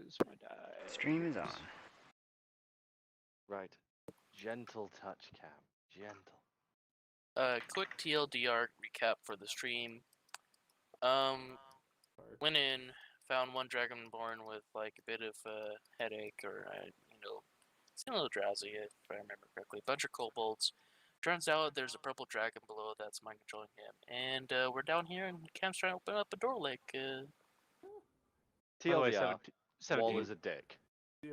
Where's my die? Stream is on. Right. Gentle touch cam. Gentle. Quick TLDR recap for the stream. Went in, found one Dragonborn with like a bit of a headache or seemed a little drowsy if I remember correctly. Bunch of kobolds. Turns out there's a purple dragon below that's mind controlling him, and we're down here and Cam's trying to open up a door like. By the way, TLDR. 17. Wall is a dick. See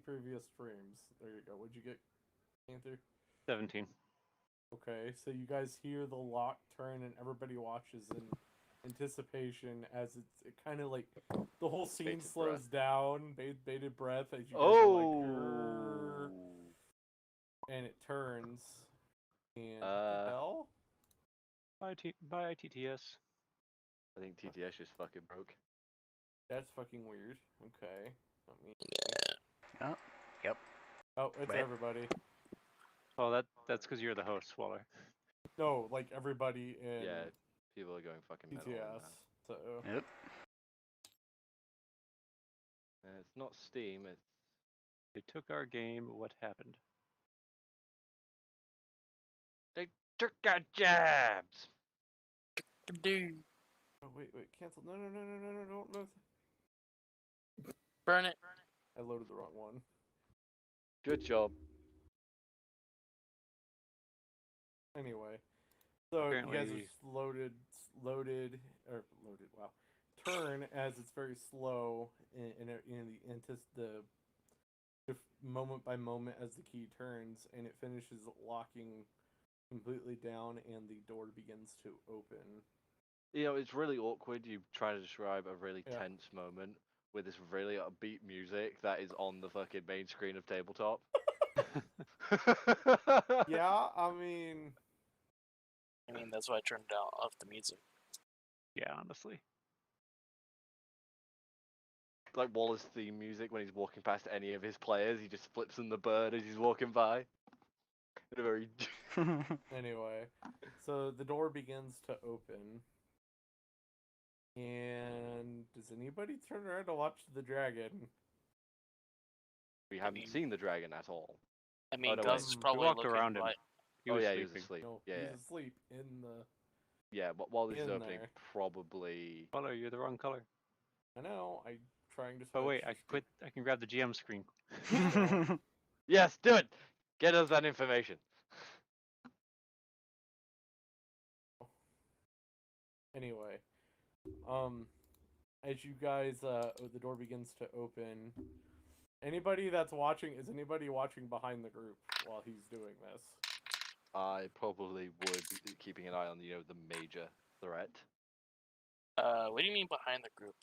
previous streams. There you go. What'd you get, Panther? 17. Okay, so you guys hear the lock turn and everybody watches in anticipation as it kind of like the whole scene Bated slows breath. down, bated breath as you guys Oh. are like, "Grrr," and it turns. And what the hell? Bye ITTS. I think TTS just fucking broke. That's fucking weird. Okay. Let me... Oh, yep. Oh, it's Right. everybody. Oh, that's because you're the host, Waller. No, like everybody in Yeah, people are going fucking mental. on TTS. that. So Yep. It's not Steam. It's They took our game. What happened? they took our jabs. Dude, oh, wait, cancel. No, don't. No. burn it. I loaded the wrong one. Good job. Anyway, so Apparently- you guys are loaded. Wow, turn as it's very slow the moment by moment as the key turns, and it finishes locking completely down, and the door begins to open. You know, it's really awkward. You try to describe a really Yeah. tense moment with this really upbeat music that is on the fucking main screen of tabletop. Yeah, I mean, That's why I turned down off the music. Yeah, honestly. Like Waller's theme music when he's walking past any of his players, he just flips them the bird as he's walking by. In a very anyway, so the door begins to open. And does anybody turn around to watch the dragon? we haven't mean- seen the dragon at all. I mean, no, Gus wait. is We probably walked looking around him. right. He Oh was yeah, he sleeping. was asleep. No, Yeah, he's yeah. asleep in the. Yeah, but while this is in opening, there. probably. Waller, you're the wrong color. I know. I'm trying to. Oh wait, switch. I can grab the GM screen. Yes, do it. Get us that information. Anyway, as you guys, the door begins to open. Anybody that's watching, is anybody watching behind the group while he's doing this? I probably would be keeping an eye on, the major threat. What do you mean behind the group?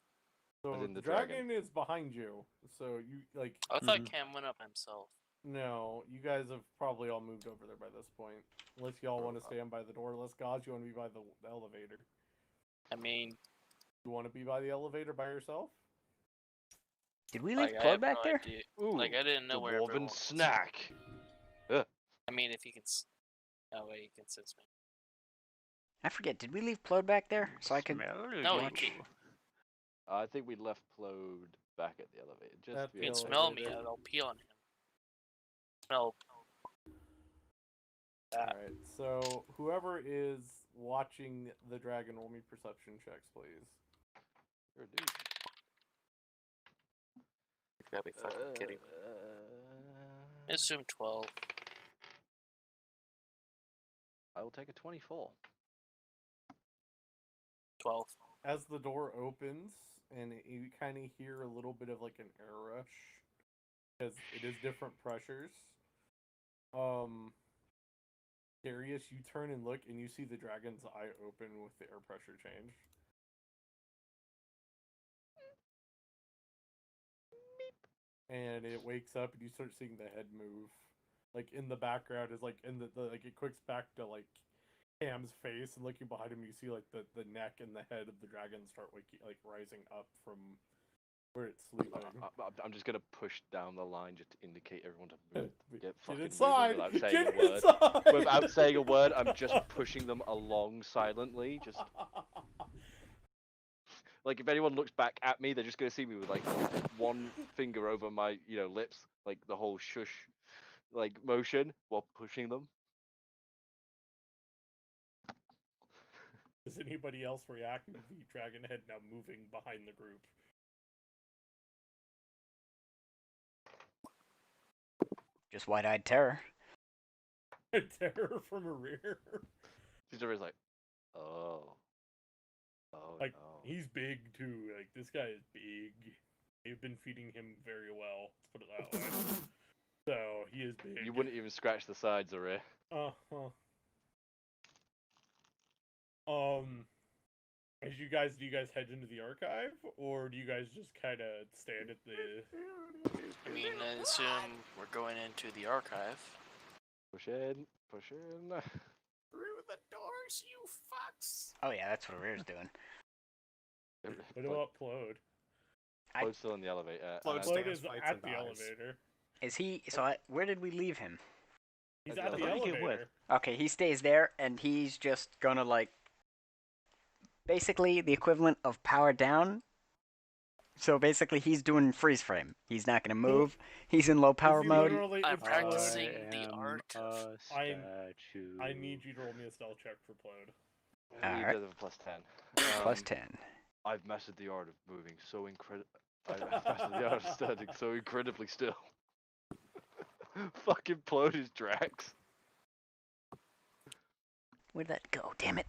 So As in the the dragon. dragon is behind you. So you like. I thought Mhm. Cam went up himself. No, you guys have probably all moved over there by this point. Unless y'all want to stand by the door. Unless Gaz, you want to be by the elevator. I mean, You want to be by the elevator by yourself? Did we like, leave I Plode have back no there? idea. Ooh, Like, I didn't know where everyone dwarven was. snack. I mean, if he can. Oh wait, he can sense me. I forget. Did we leave Plode back there so I could? Smell No, you you. can't. I think we left Plode back at the elevator. Just At to If be he can the able to- smell me, elevator. I'll pee on him. Smell. Alright, so whoever is watching the dragon, roll me perception checks, please. You're a dude. You gotta be fucking kidding me. I assume 12. I will take a 24. 12. As the door opens, and you kind of hear a little bit of like an air rush, because it is different pressures. Darius, you turn and look, and you see the dragon's eye open with the air pressure change. And it wakes up, and you start seeing the head move. Like in the background is like in the like it clicks back to like Cam's face, and looking behind him, you see like the neck and the head of the dragon start rising up from where it's sleeping. I'm just gonna push down the line just to indicate everyone to move. Get fucking inside! moving without saying Get a word. inside! Without saying a word, I'm just pushing them along silently. Just Like if anyone looks back at me, they're just gonna see me with like one finger over my lips, like the whole shush like motion while pushing them. Does anybody else react to the dragon head now moving behind the group? Just wide-eyed terror. Terror from a rear. She's always like, oh, Like no. he's big too. Like this guy is big. They've been feeding him very well. Let's put it that way. So he is big. You wouldn't even scratch the sides of it. Uh-huh. As do you guys head into the archive, or do you guys just kind of stand at the? I mean, I assume we're going into the archive. Push in, push in. Through the doors, you fucks! Oh yeah, that's what Rear's doing. What about Plode? Flo's still in the elevator. Float and Plode stands, is fights, at and the dies. elevator. Is he? Where did we leave him? He's At at the the elevator. elevator. Okay, he stays there, and he's just gonna like, basically the equivalent of power down. So basically, he's doing freeze frame. He's not gonna move. He's in low power he mode. literally- I'm if practicing Plode- the art of. a statue. I need you to roll me a stealth check for Plode. You Alright. guys have a plus 10. Plus 10. I've mastered the art of moving so I've mastered the art of standing so incredibly still. Fucking Plode is Drax. Where'd that go? Damn it.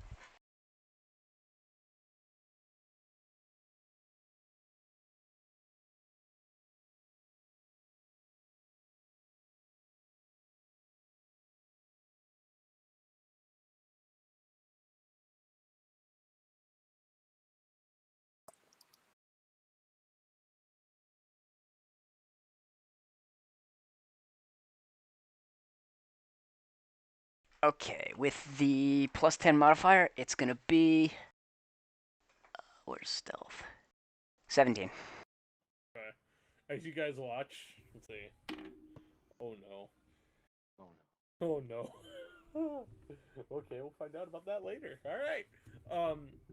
Okay, with the plus 10 modifier, it's gonna be. Where's stealth? 17. Okay. As you guys watch, let's see. Oh no. Oh no. Oh no. Okay, we'll find out about that later. All right.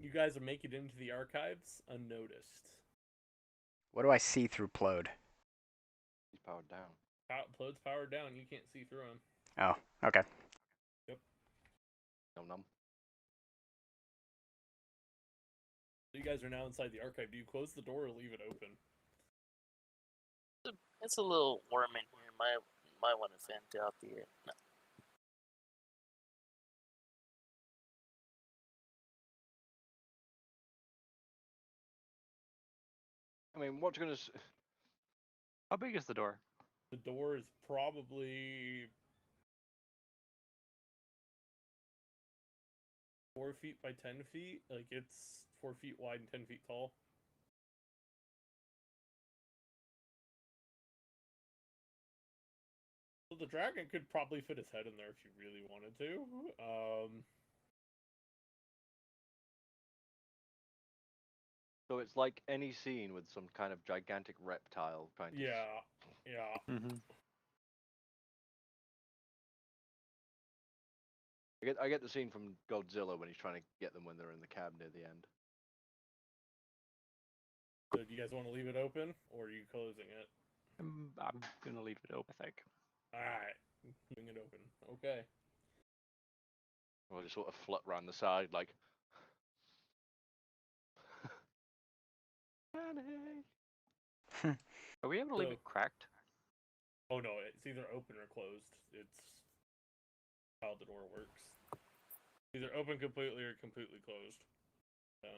You guys are making it into the archives unnoticed. What do I see through Plode? He's powered down. Plode's powered down. You can't see through him. Oh, okay. Num. You guys are now inside the archive. Do you close the door or leave it open? It's a little warm in here. Might want to vent out the. No. I mean, what's gonna? How big is the door? The door is probably 4 feet by 10 feet. Like it's 4 feet wide and 10 feet tall. So the dragon could probably fit his head in there if you really wanted to. So it's like any scene with some kind of gigantic reptile trying to. Yeah. Mm-hmm. I get the scene from Godzilla when he's trying to get them when they're in the cab near the end. So do you guys want to leave it open or are you closing it? I'm gonna leave it open, I think. Alright. Leaving it open. Okay. Or just sort of flut around the side like. Are we able to leave So- it cracked? Oh no, it's either open or closed. It's how the door works. Either open completely or completely closed. So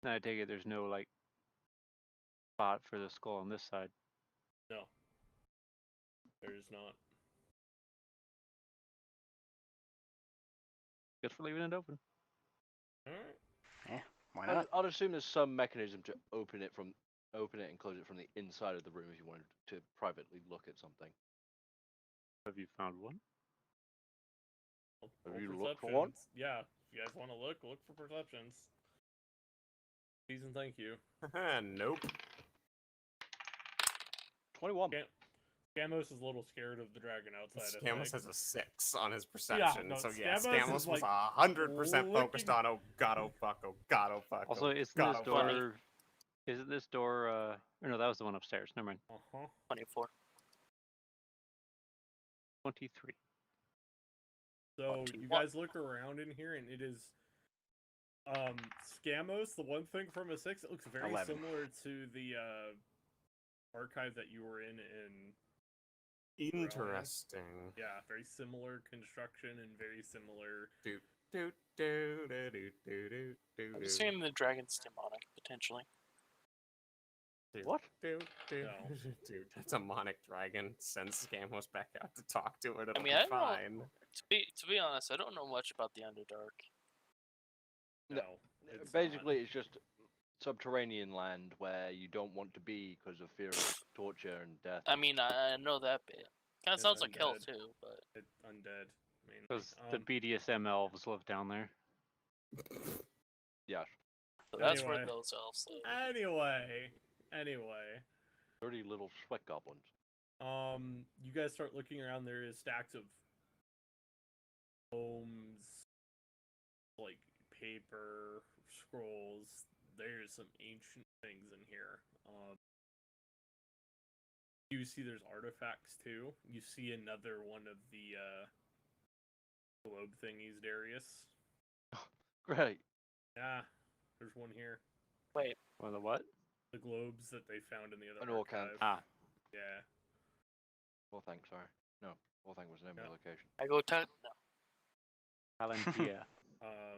I take it there's no like spot for the skull on this side. no. There is not. Good for leaving it open. Alright. Why not? I'd assume there's some mechanism to open it and close it from the inside of the room if you wanted to privately look at something. Have you found one? Have Roll you looked for one? perceptions. Yeah. If you guys want to look for perceptions. Please and thank you. Nope. 21. Can't Scamos is a little scared of the dragon outside. I Scamos think. has a 6 on his perception, no, so yeah, Scamos Scamos is, was like, 100% focused looking- on oh god, oh fuck, oh god, oh fuck. Also, oh isn't god, this oh fuck. door? Isn't this door? Or no, that was the one upstairs. Never mind. 24. 23. So you 21. guys look around in here, and it is Scamos. The one thing from a 6, it looks very 11. similar to the archive that you were in. Interesting. Yeah, very similar construction and very similar. I'm assuming the dragon's demonic, potentially. What? Dude, No. dude, that's a demonic dragon. Send Scamos back out to talk to it. It'll mean, be I don't know. fine. To be honest, I don't know much about the Underdark. No, it's Basically, it's just subterranean land where you don't want to be because of fear of torture and death. I mean, I know that bit. Kind of Yeah, sounds like hell undead. too, but It's undead. Mainly. Because the BDSM elves live down there. Yes. so that's where Anyway. those elves live. Anyway, Dirty little sweat goblins. you guys start looking around. There is stacks of tomes, like paper, scrolls. There's some ancient things in here. You see there's artifacts too. You see another one of the globe thingies, Darius. Great. Yeah, there's one here. Wait, One of the what? The globes that they found in the other An Orcan. archive. Ah, Yeah. Well, thanks. Sorry. No. Well, thank was the name of Yeah. the location. I go to no. Palantir.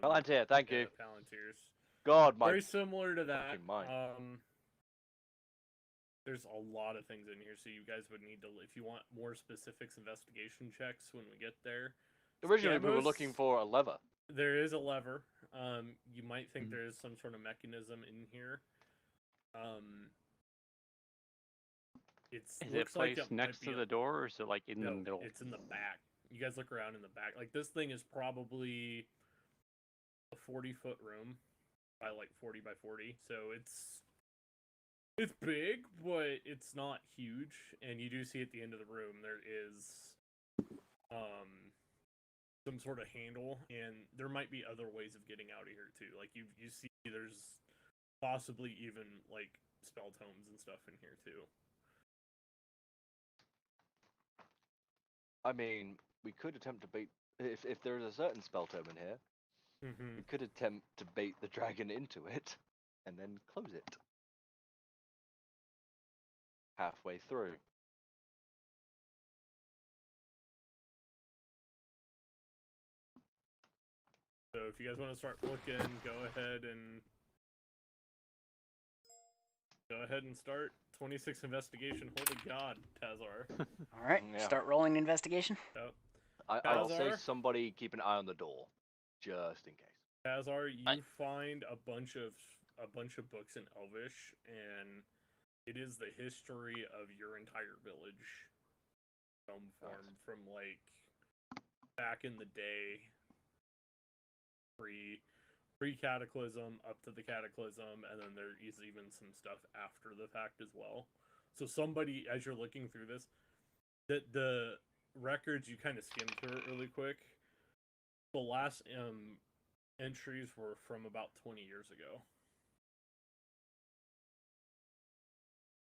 Palantir, thank yeah, you. Palantirs. God, my Very similar to that. fucking mind. There's a lot of things in here, so you guys would need to, if you want more specifics, investigation checks when we get there. Originally, we were Scamos, looking for a lever. There is a lever. You might think Mhm. there is some sort of mechanism in here. Is it placed next to the door, or is it like in the middle? It's in the back. You guys look around in the back. Like, this thing is probably a 40-foot room by like 40 by 40. So it's big, but it's not huge. And you do see at the end of the room there is some sort of handle, and there might be other ways of getting out of here too. Like, you see there's possibly even like spell tomes and stuff in here too. I mean, we could attempt to bait. If there is a certain spell tome in here, Mm-hmm. we could attempt to bait the dragon into it, and then close it. Halfway through. So if you guys want to start looking, go ahead and start. 26 investigation. Holy God, Tazar. All right, Yeah. start rolling investigation. Yep. I'll say Tazar? somebody keep an eye on the door, just in case. Tazar, you I- find a bunch of books in Elvish, and it is the history of your entire village. Film form from like back in the day, pre-cataclysm up to the cataclysm, and then there is even some stuff after the fact as well. So somebody, as you're looking through this, the records, you kind of skim through it really quick. The last entries were from about 20 years ago.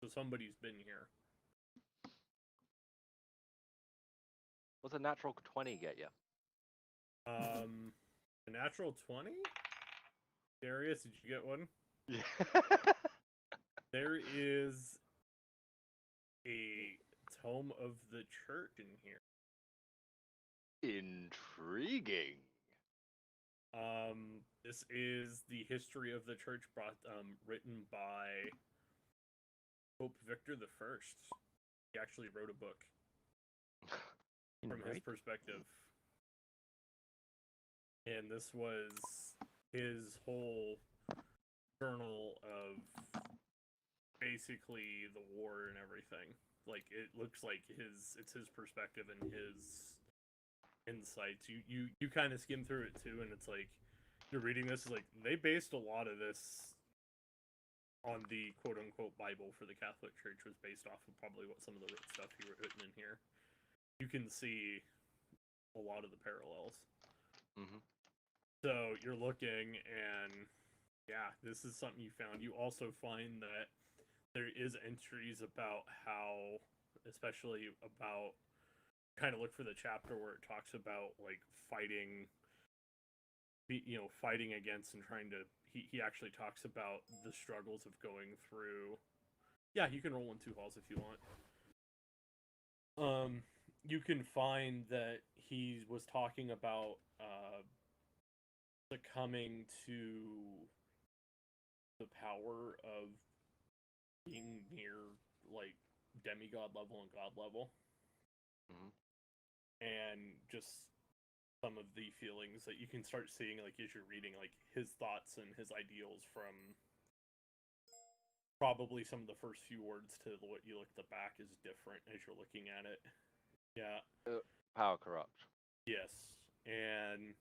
So somebody's been here. What's a natural 20 get you? A natural 20? Darius, did you get one? Yeah. There is a tome of the church in here. Intriguing. This is the history of the church written by Pope Victor the First. He actually wrote a book from his perspective. And this was his whole journal of basically the war and everything. Like, it looks like it's his perspective and his insights. You kind of skim through it too, and it's like you're reading this, like they based a lot of this on the quote-unquote Bible for the Catholic Church was based off of probably what some of the stuff he written in here. You can see a lot of the parallels. Mm-hmm. So you're looking, and yeah, this is something you found. You also find that there is entries about how, especially about, kind of look for the chapter where it talks about like fighting, fighting against and trying to. He actually talks about the struggles of going through. Yeah, you can roll in 2 halls if you want. You can find that he was talking about succumbing to the power of being near like demigod level and god level, and just some of the feelings that you can start seeing like as you're reading like his thoughts and his ideals from probably some of the first few words to what you look at the back is different as you're looking at it. Yeah. Power corrupt. Yes, and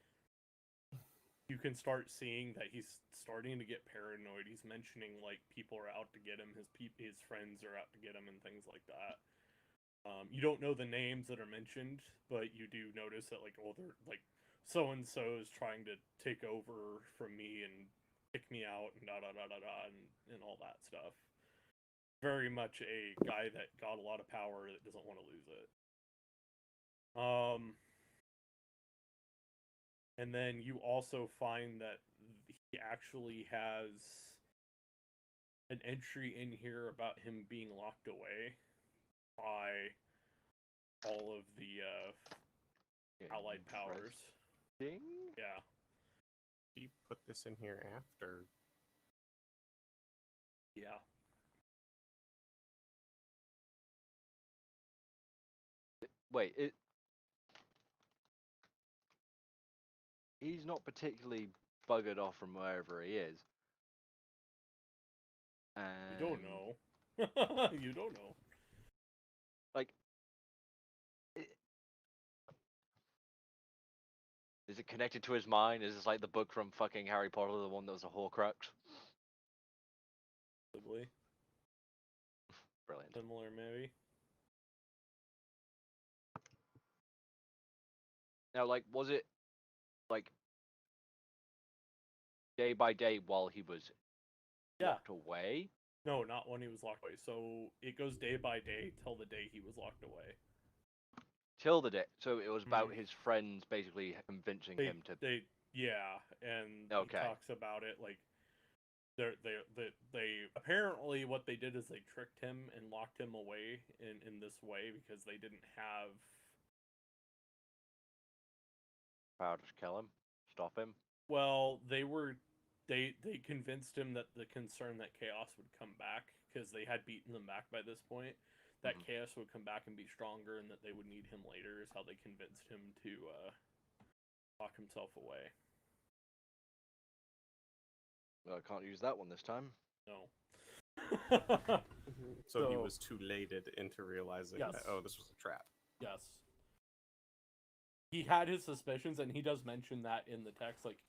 you can start seeing that he's starting to get paranoid. He's mentioning like people are out to get him. His friends are out to get him and things like that. You don't know the names that are mentioned, but you do notice that like, oh, they're like so and so is trying to take over from me and kick me out and da da da da da and all that stuff. Very much a guy that got a lot of power that doesn't want to lose it. And then you also find that he actually has an entry in here about him being locked away by all of the allied powers. Yeah. He put this in here after. Yeah. Wait, he's not particularly buggered off from wherever he is. You don't know. You don't know. Like, is it connected to his mind? Is this like the book from fucking Harry Potter, the one that was a Horcrux? Possibly. Brilliant. Similar, maybe. Now, like, was it like day by day while he was locked away? No, not when he was locked away. So it goes day by day till the day he was locked away. Till the day. So it was about his friends basically convincing him to. Yeah, and Okay. he talks about it like they apparently what they did is they tricked him and locked him away in this way because they didn't have Power to kill him, stop him. well they convinced him that the concern that chaos would come back because they had beaten them back by this point, that chaos would come back and be stronger and that they would need him later is how they convinced him to lock himself away. Well, I can't use that one this time. No. So he was too lated into realizing Yes. that, oh, this was a trap. Yes. He had his suspicions, and he does mention that in the text. Like,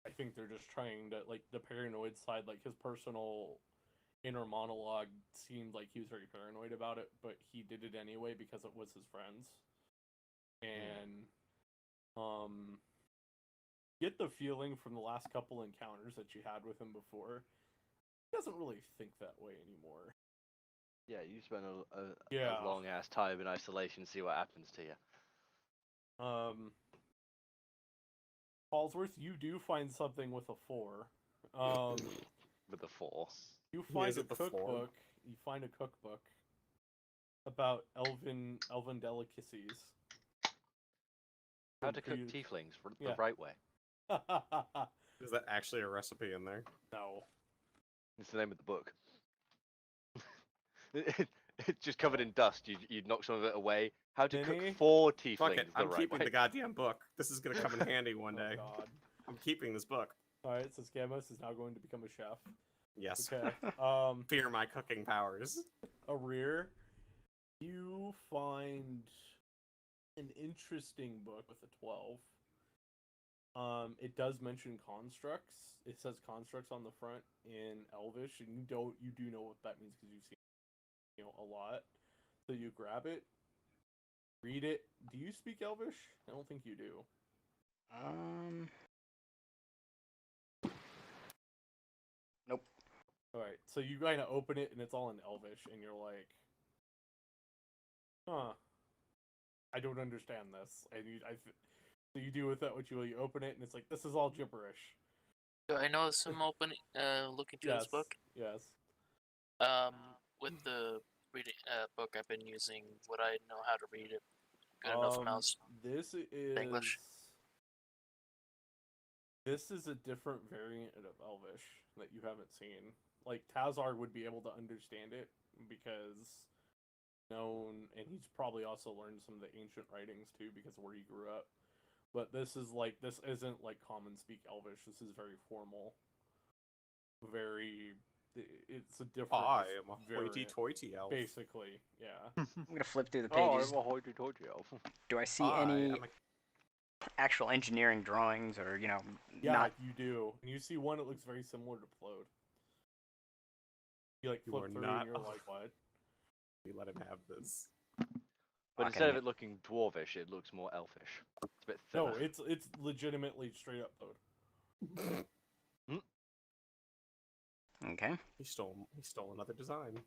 I think they're just trying to, like, the paranoid side, like, his personal inner monologue seemed like he was very paranoid about it, but he did it anyway because it was his friends. And, get the feeling from the last couple encounters that you had with him before, he doesn't really think that way anymore. Yeah, you spend a long ass time in isolation, see what happens to you. Paulsworth, you do find something with a 4. With a 4. You find a the 4? cookbook. You find a cookbook about elven delicacies. How to cook tieflings the Yeah. right way. Is that actually a recipe in there? No. It's the name of the book. It's just covered in dust. You'd knock some of it away. How to cook 4 tieflings Fuck it, I'm the right keeping way. the goddamn book. This is gonna come in handy one day. Oh, God. I'm keeping this book. Alright, so Scamus is now going to become a chef. Yes. Okay. Fear my cooking powers. A rear. You find an interesting book with a 12. It does mention constructs. It says constructs on the front in Elvish, and you do know what that means because you've seen a lot. So you grab it, read it. Do you speak Elvish? I don't think you do. Nope. All right, so you kind of open it and it's all in Elvish, and you're like, huh, I don't understand this. And so you do with that what you open it and it's like, this is all gibberish. So I know some looking through this book. Yes. With the reading book I've been using, would I know how to read it good enough when I was This is English? This is a different variant of Elvish that you haven't seen. Like Tazar would be able to understand it because known, and he's probably also learned some of the ancient writings too because of where he grew up. But this isn't like common speak Elvish. This is very formal. It's a different. I am a variant, hoity-toity elf. basically, yeah. I'm gonna flip through the Oh, pages. I'm a hoity-toity elf. Do I see I any am actual engineering drawings or Yeah, not? you do. And you see one that looks very similar to Plode. You like You flip are through not- and you're like, what? We let him have this. But Fucking instead of it. it looking dwarvish, it looks more elfish. It's a bit No, thinner. it's legitimately straight up Plode. Okay, He stole another design.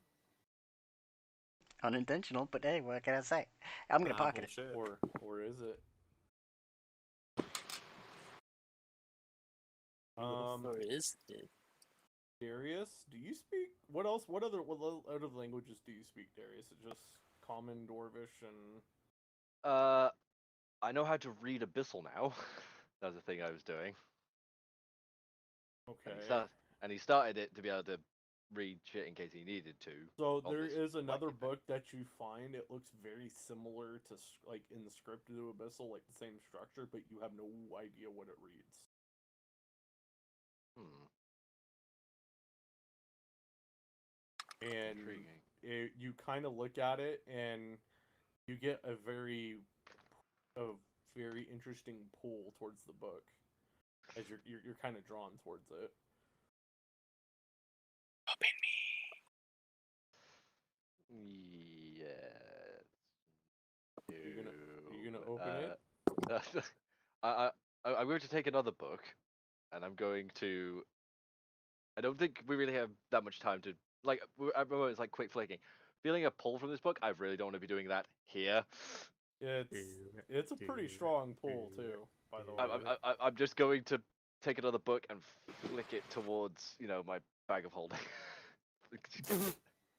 unintentional, but hey, what can I say? I'm gonna pocket it. Bullshit. Or is it? Or is it? Darius, do you speak? What else? What other languages do you speak, Darius? Is it just Common, Dwarvish, and I know how to read Abyssal now. That was the thing I was doing. okay? And he started it to be able to read shit in case he needed to. So on there this is another wacky thing. book that you find. It looks very similar to like in the script to Abyssal, like the same structure, but you have no idea what it reads. And Intriguing. you kind of look at it, and you get a very interesting pull towards the book, as you're kind of drawn towards it. Open Yes. Are you gonna open it? I'm going to take another book, and I'm going to. I don't think we really have that much time to like. At the moment, it's like quick flicking. Feeling a pull from this book, I really don't want to be doing that here. It's a pretty strong pull too. By the way, I'm just going to take another book and flick it towards my bag of holding.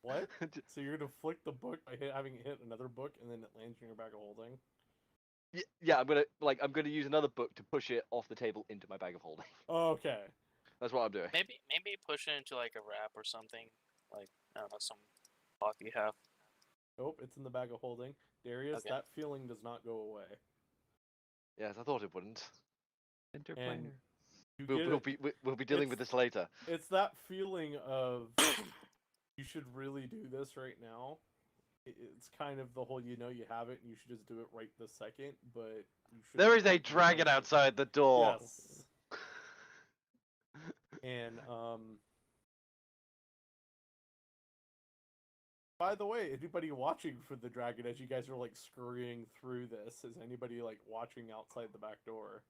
what? So you're gonna flick the book by having it hit another book, and then it lands in your bag of holding? Yeah, I'm gonna use another book to push it off the table into my bag of holding. Okay. That's what I'm doing. Maybe push it into like a wrap or something. Like I don't know, some cloth you have. Nope, it's in the bag of holding. Darius, Okay. that feeling does not go away. Yes, I thought it wouldn't. Interplanar. You get We'll be dealing with this later. It's that feeling of you should really do this right now. It's kind of the whole you have it and you should just do it right this second, but you should. There is a dragon outside the door. Yes. And by the way, anybody watching for the dragon as you guys are like scurrying through this? Is anybody like watching outside the back door?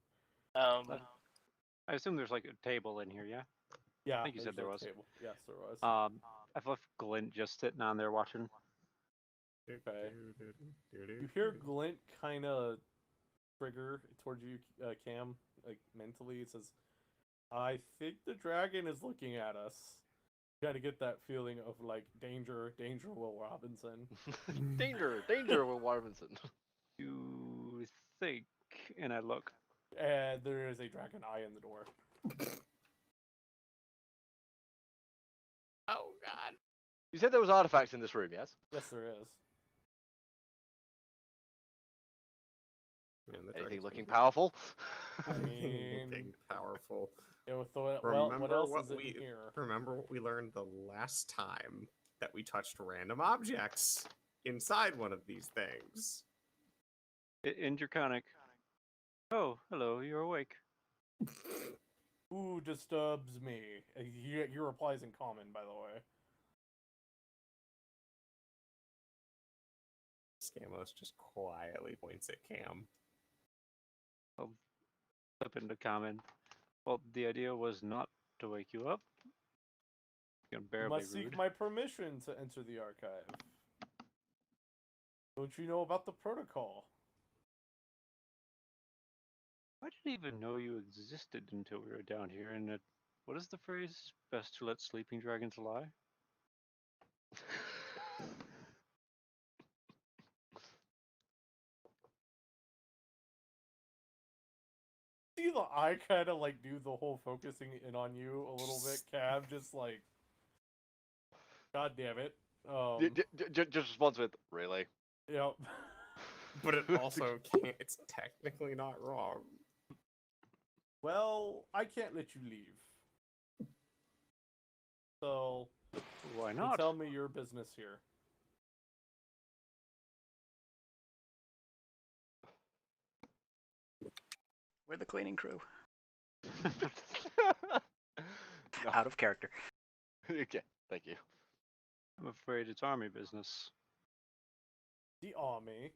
I assume there's like a table in here, yeah? Yeah, I think you said there there's a was. table. Yes, there was. I've left Glint just sitting on there watching. Okay. You hear Glint kind of trigger towards you, Cam, like mentally. It says, "I think the dragon is looking at us." You gotta get that feeling of like danger, Will Robinson. danger, Will Robinson. You think, and I look. And there is a dragon eye in the door. Oh god. You said there was artifacts in this room, yes? Yes, there is. Man, Anything looking powerful? I mean, looking powerful. What else is in here? Remember what we learned the last time that we touched random objects inside one of these things. In Draconic. Oh, hello, you're awake. Ooh, disturbs me. Your reply's in common, by the way. Scamos just quietly points at Cam. Flip into comment. Well, the idea was not to wake you up. You're You unbearably must seek rude. my permission to enter the archive. Don't you know about the protocol? I didn't even know you existed until we were down here. And it, what is the phrase? Best to let sleeping dragons lie. See the eye kind of like do the whole focusing in on you a little bit, Cab, just like, God damn it. Just response with, really? Yep. But it also can't. It's technically not wrong. Well, I can't let you leave. So, Why you not? tell me your business here. We're the cleaning crew. No. Out of character. Okay, thank you. I'm afraid it's army business. The army.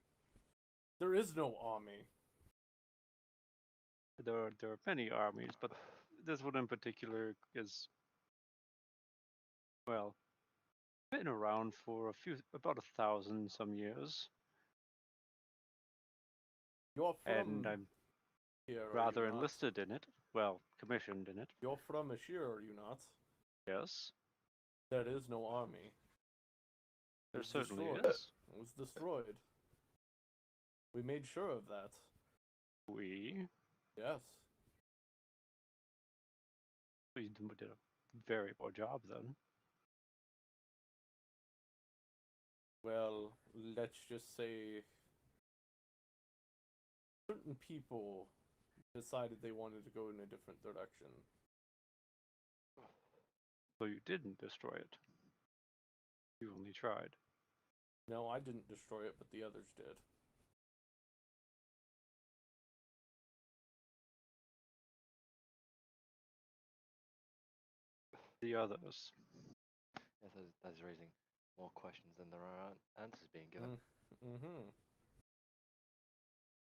There is no army. There are many armies, but this one in particular is, well, been around for about 1,000 some years, You're from and I'm here, are rather you not? enlisted in it. Well, commissioned in it. You're from here, are you not? Yes, There is no army. there was certainly destroyed. is. It was destroyed. We made sure of that. We Yes. did a very poor job then. Well, let's just say certain people decided they wanted to go in a different direction. So you didn't destroy it. You only tried. No, I didn't destroy it, but the others did. The others. Yes, that's raising more questions than there are answers being given. Mm-hmm.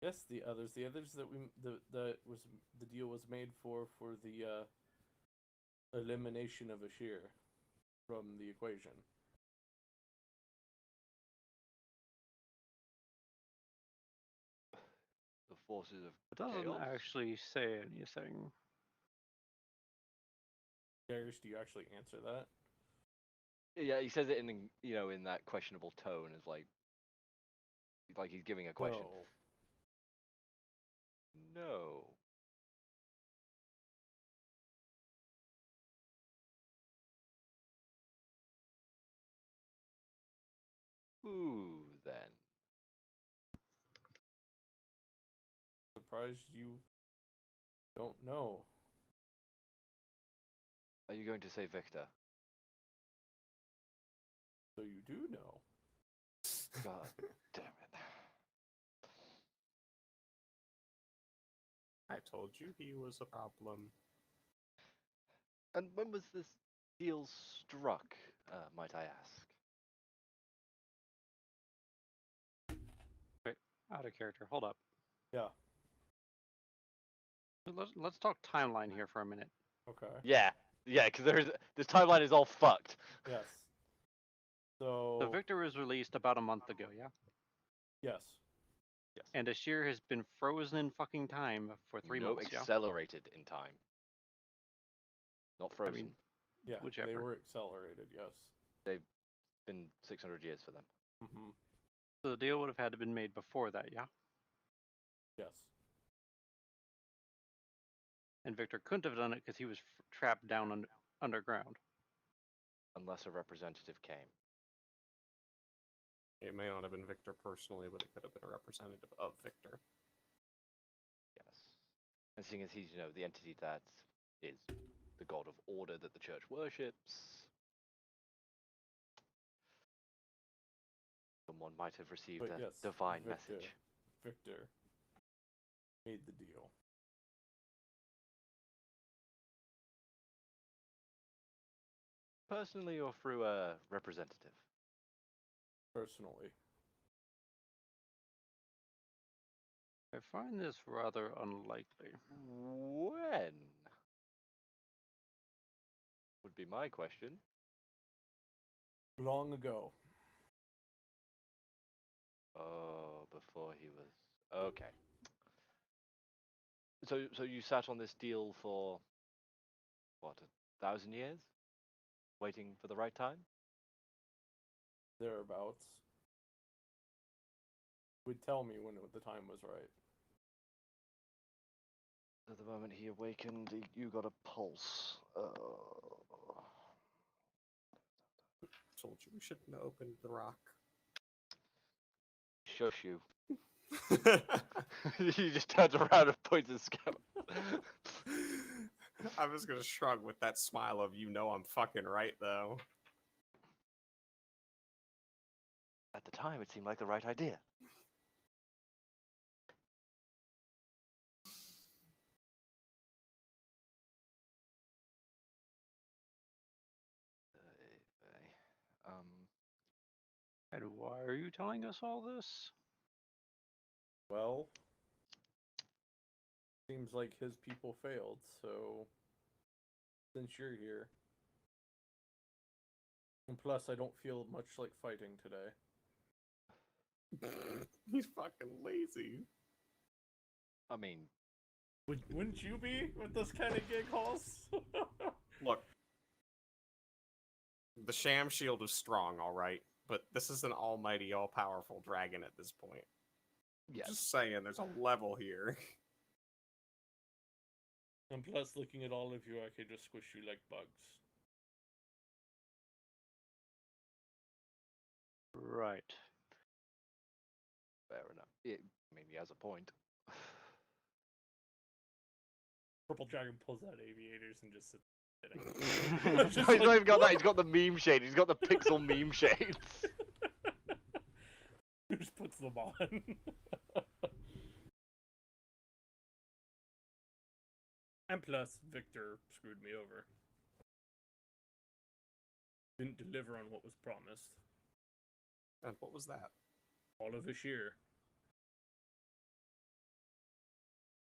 Yes, the others. The others that the deal was made for the elimination of Ashir from the equation. The forces of It doesn't chaos? actually say anything. Darius, do you actually answer that? Yeah, he says it in in that questionable tone, as like he's giving a question. No. Ooh, then. Surprised you don't know. Are you going to say Victor? So you do know. God damn it. I told you he was a problem. And when was this deal struck, might I ask? Wait, out of character. Hold up. Yeah. Let's talk timeline here for a minute. Okay. Yeah, because this timeline is all fucked. Yes. So So Victor was released about a month ago, yeah? yes. Yes. And Ashir has been frozen in fucking time for 3 No, months, yeah? accelerated in time. Not frozen. mean, Yeah. They whichever. were accelerated. Yes. They've been 600 years for them. Mm-hmm. So the deal would have had to been made before that, yeah? Yes. And Victor couldn't have done it because he was trapped down underground. Unless a representative came. It may not have been Victor personally, but it could have been a representative of Victor. Yes. And seeing as he's, the entity that is the god of order that the church worships, someone might have received But a yes, divine Victor. message. Victor made the deal. personally or through a representative? Personally. I find this rather unlikely. When? Would be my question. Long ago. Oh, before he was okay. So you sat on this deal for what, 1,000 years, waiting for the right time? Thereabouts. Would tell me when the time was right. At the moment he awakened, you got a pulse. Told you we shouldn't have opened the rock. Shush you. You just turned around and pointed the scout. I was gonna shrug with that smile of I'm fucking right though. At the time, it seemed like the right idea. And why are you telling us all this? Well, seems like his people failed, so since you're here. And plus, I don't feel much like fighting today. He's fucking lazy. I mean, Wouldn't you be with this kind of gig, Halls? Look, the sham shield is strong, all right, but this is an almighty, all-powerful dragon at this point. yeah. Just saying, there's a level here. And plus, looking at all of you, I could just squish you like bugs. Right. Fair enough. I mean, he has a point. Purple Dragon pulls out aviators and just sits sitting. He's not even got that. He's got the meme shade. He's got the pixel meme shades. He just puts them on. And plus, Victor screwed me over. Didn't deliver on what was promised. And what was that? All of this year.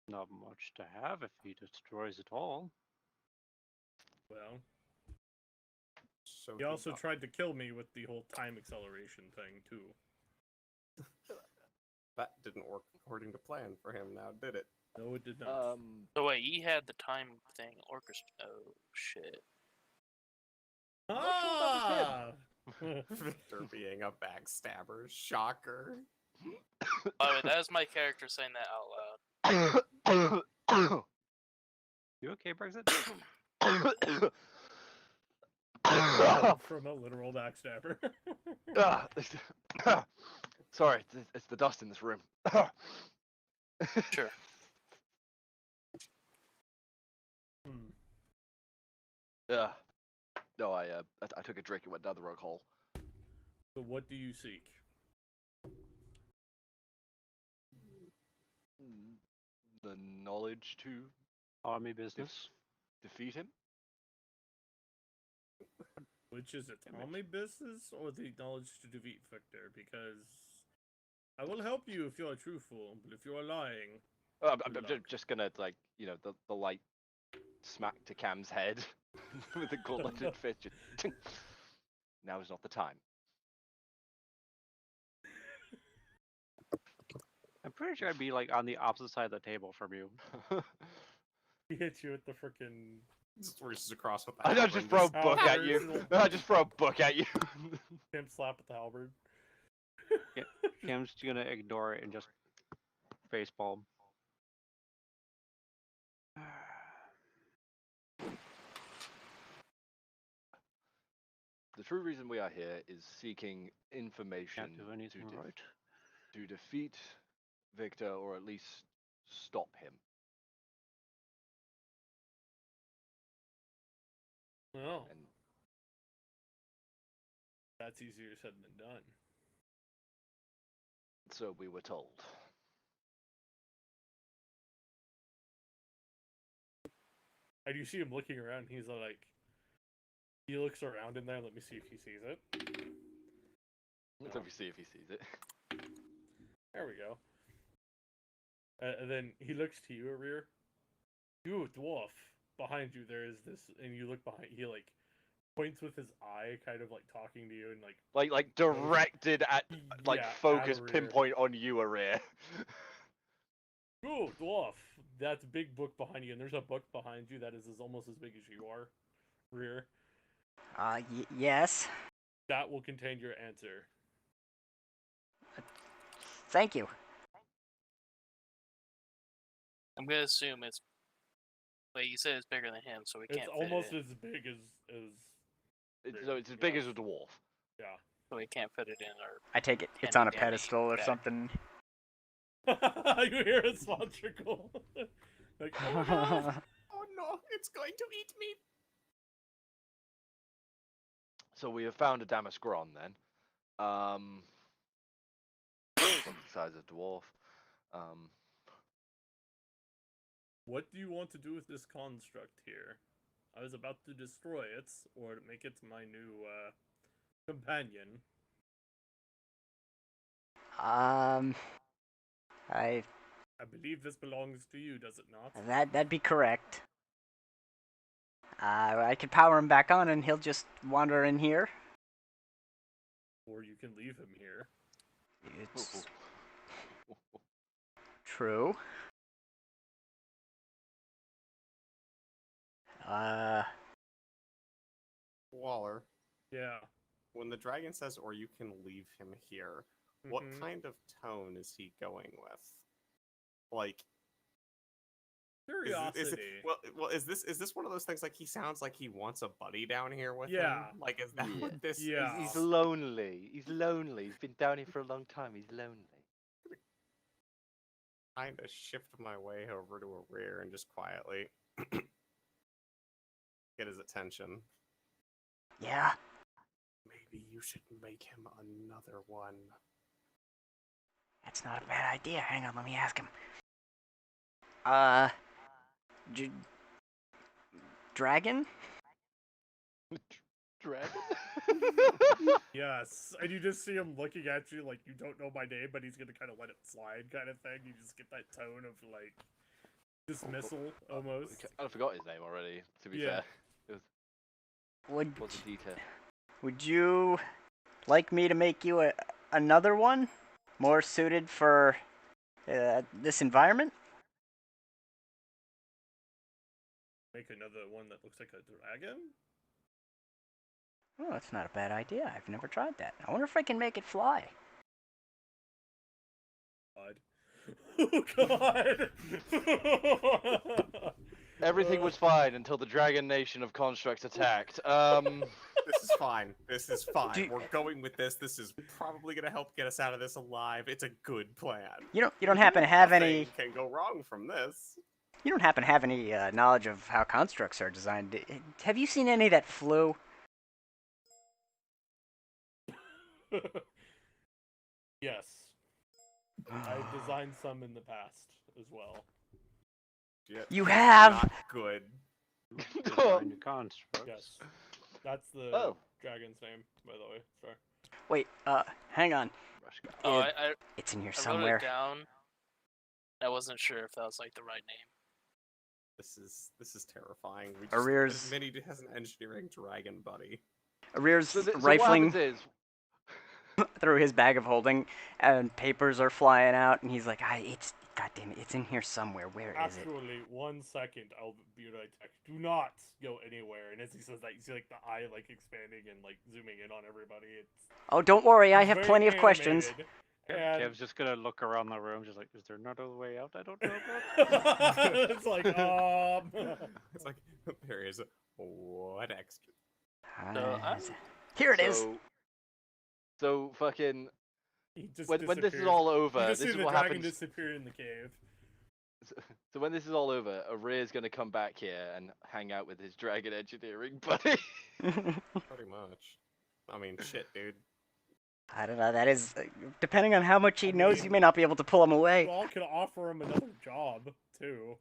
Not much to have if he destroys it all. Well, So he also got- tried to kill me with the whole time acceleration thing, too. That didn't work according to plan for him now, did it? No, it did not. So wait, he had the time thing orchestra. Oh shit! Ah! Victor being a backstabber. Shocker. By the way, that was my character saying that out loud. You okay, Brexit? From a literal backstabber. Sorry, it's the dust in this room. Sure. Yeah. No, I took a drink and went down the rogue hole. So what do you seek? The knowledge to Army business. defeat him. Which is it, Tommy business or the knowledge to defeat Victor? Because I will help you if you are truthful, but if you are lying, I'm Good luck. just gonna the light smack to Cam's head with the gauntleted fist. Just now is not the time. I'm pretty sure I'd be like on the opposite side of the table from you. he hits you with the frickin' Just races across with that. I don't just throw a book at you. I just throw a book at you. pimp slap with the halberd. Cam's gonna ignore it and just facepalm. The true reason we are here is seeking information Can't do anything right. to defeat Victor, or at least stop him. Oh, And that's easier said than done. so we were told. And you see him looking around, he's like, He looks around in there. Let me see if he sees it. Let me see if he sees it. There we go. And then he looks to you, Rear. You, dwarf. Behind you, there is this, and you look behind. He like points with his eye, kind of like talking to you, and Like directed at, like yeah, focus at Rear. pinpoint on you, Arir. You, dwarf. That's a big book behind you, and there's a book behind you that is almost as big as you are, Rear. Yes. That will contain your answer. Thank you. I'm gonna assume it's. Wait, you said it's bigger than him, so we It's can't fit almost it in. as big as So it's as big as a dwarf. yeah. So we can't fit it in our. I take it it's Handy on a dandy pedestal or bag. something. You hear a small trickle. Like, oh no! Oh no, it's going to eat me. So we have found a Damascron then. It's on the size of a dwarf. What do you want to do with this construct here? I was about to destroy it, or make it my new companion. I I believe this belongs to you, does it not? that'd be correct. I could power him back on, and he'll just wander in here. Or you can leave him here. It's true. Waller, Yeah. when the dragon says, or you can leave him here, what Mhm. kind of tone is he going with? Like, Curiosity. is this one of those things like he sounds like he wants a buddy down here with Yeah. him? Like, is that Yeah. what this Yeah. He's is? lonely. He's lonely. He's been down here for a long time. He's lonely. Kind of shift my way over to a rear and just quietly get his attention. Yeah. Maybe you should make him another one. That's not a bad idea. Hang on, let me ask him. Dragon? Dragon? Yes. And you just see him looking at you like you don't know my name, but he's gonna kind of let it slide kind of thing. You just get that tone of like dismissal almost. I forgot his name already, to be Yeah. fair. Would What's the detail? Would you like me to make you another one, more suited for this environment? Make another one that looks like a dragon? Oh, that's not a bad idea. I've never tried that. I wonder if I can make it fly. God. Oh God. Everything was fine until the Dragon Nation of Constructs attacked. This is fine. This is fine. Do- We're going with this. This is probably gonna help get us out of this alive. It's a good plan. You don't happen to have Nothing any can go wrong from this. you don't happen to have any knowledge of how constructs are designed. Have you seen any that flew? Yes. I've designed some in the past as well. Shit, You that's have? not good. Design your constructs. Yes. That's the Oh. dragon's name, by the way. Sorry. Wait, hang on. Oh, It- I It's in here wrote somewhere. it down. I wasn't sure if that was like the right name. This is terrifying. We just, Arrears- Minnie has an engineering dragon buddy. Arrears So what rifling happens is, through his bag of holding, and papers are flying out, and he's like, it's goddamn it, it's in here somewhere. Where is it? Actually, 1 second, I'll be right back. Do not go anywhere. And as he says that, you see like the eye like expanding and like zooming in on everybody. It's Oh, don't worry, I have very plenty of questions. animated, And Kev's just gonna look around the room, just like, is there another way out I don't know about? it's like, It's like there is what extra? Here it is. So fucking he just when this is disappears. all You over, just this see is the what dragon happens. disappear in the cave. So when this is all over, Arrear's gonna come back here and hang out with his dragon engineering buddy. Pretty much. I mean, shit, dude. I don't know, that is... depending on how much he knows, mean- you may not be able to pull him away. Well, I could offer him another job, too.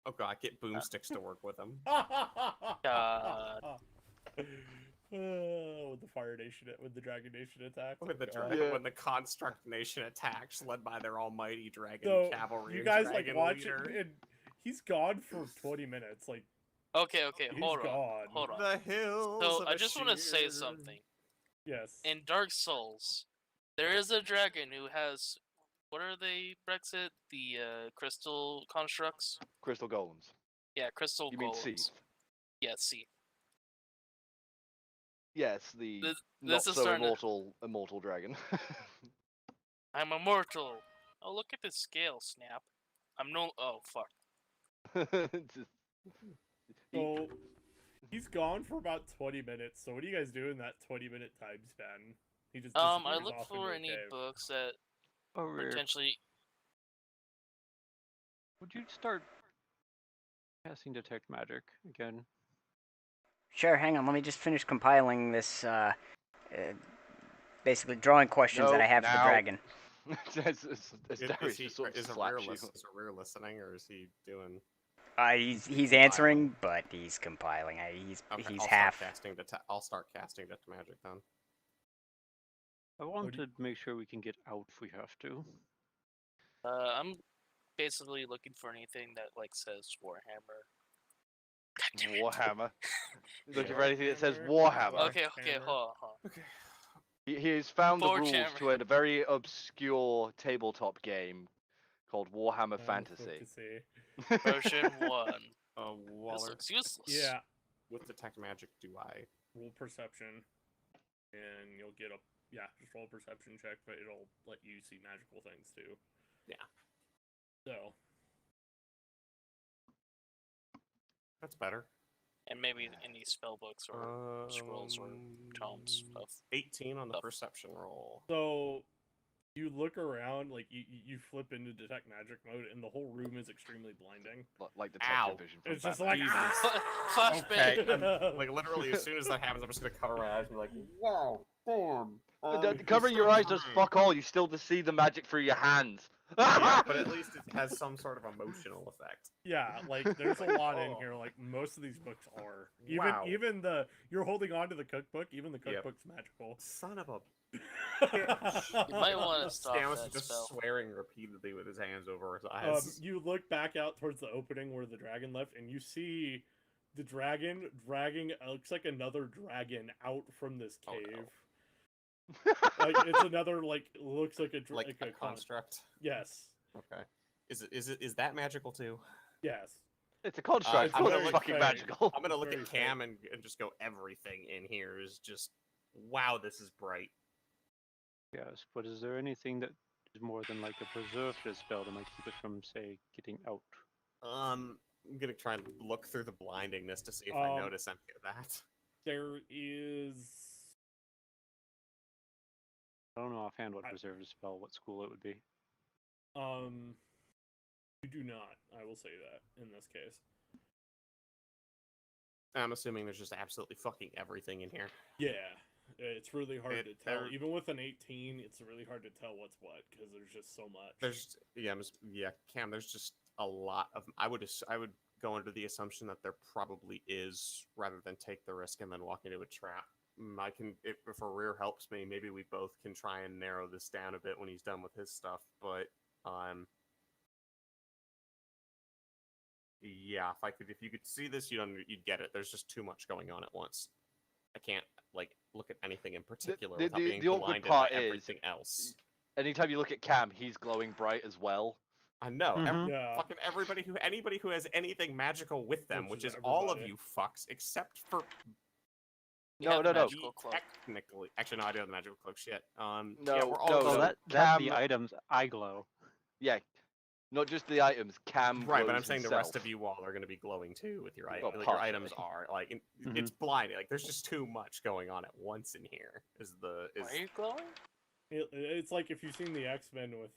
Oh god, get boomsticks to work with him. God. With the Fire Nation, with the Dragon Nation attack. When the Yeah. when the Construct Nation attacks, led by their almighty Dragon So Cavalry you guys Dragon watch leader. it, and he's gone for 20 minutes. Like Okay, he's hold on. gone. Hold on. The hills. So of I just want to say Ashir. something. Yes. In Dark Souls, there is a dragon who has, what are they, Brexit? The crystal constructs? Crystal golems. Yeah, crystal You mean golems. Seath? Yeah, see. Yes, the This not is so starting to- immortal dragon. I'm immortal. Oh, look at this scale, Snap. I'm no. Oh, fuck. Just- So he's gone for about 20 minutes. So what do you guys do in that 20-minute time span? He just I disappears look off for into a any cave. books that Oh, Rear, potentially. would you start casting Detect Magic again? Sure, hang on. Let me just finish compiling this, basically drawing questions that No, I have for the now. dragon. As Is, Darius he, just sort of is, a slaps rear you. is a rear listening, or is he doing? He's answering, but he's compiling. He's Okay, he's I'll half. I'll start casting Detect Magic then. I want to make sure we can get out if we have to. I'm basically looking for anything that like says Warhammer. Warhammer. Looking for anything that says Warhammer. Warhammer. Okay, hold on. Okay. He's found the rules Warhammer. to a very obscure tabletop game called Warhammer Fantasy. Version 1. This Waller. looks useless. Yeah. With Detect Magic, do I? Roll perception, and you'll get a just roll a perception check, but it'll let you see magical things too. Yeah. So That's better. And maybe any spell books or scrolls or tomes of 18 on the stuff. perception roll. So you look around, like you flip into detect magic mode, and the whole room is extremely blinding. Like the Ow. detective vision from It's just Batman. like flashbang. Okay, like literally as soon as that happens, I'm just gonna cover my eyes and be like, wow, damn. Covering your eyes does fuck all. You still just see the magic through your hands. Yeah, but at least it has some sort of emotional effect. Yeah, like there's a lot in here. Like most of these books are. Wow. Even the you're holding on to the cookbook. Even the cookbook's magical. Son of a. You might want to stop Scamus is that just spell. swearing repeatedly with his hands over his eyes. You look back out towards the opening where the dragon left, and you see the dragon dragging. Looks like another dragon out from this Oh, cave. no. Like it's another looks like a like a construct. Yes. Okay. Is that magical too? Yes. It's a construct. It's It's very fucking fake. magical. I'm gonna look Very at Cam and just go. Everything in here is just wow. This is bright. Yes, but is there anything that is more than like a preserve spell that might keep us from, say, getting out? I'm gonna try and look through the blindingness to see if I notice any of that. There is. I don't know offhand what preserve spell, what school it would be. You do not. I will say that in this case. I'm assuming there's just absolutely fucking everything in here. Yeah, it's really hard to tell. there- Even with an 18, it's really hard to tell what's what because there's just so much. Cam. There's just a lot of. I would go under the assumption that there probably is, rather than take the risk and then walk into a trap. I can, if Rear helps me, maybe we both can try and narrow this down a bit when he's done with his stuff. But yeah, if you could see this, you'd get it. There's just too much going on at once. I can't look at anything in particular without being the awkward blinded part by is everything else. Anytime you look at Cam, he's glowing bright as well. I know. Mhm. Fucking anybody who has anything magical with them, which Which is is all of everybody. you fucks, except for You have a no. magical cloak. technically. Actually, no, I do have the magical cloak. Shit. No, yeah, we're all no, Oh, so that's Cam- the items I glow. Yeah, not just the items. Cam right, but glows I'm saying the himself. rest of you all are going to be glowing too with your Well, items. Your items partially. are like Mhm. it's blinding. Like there's just too much going on at once in here. Why are you glowing? It's like if you've seen the X-Men with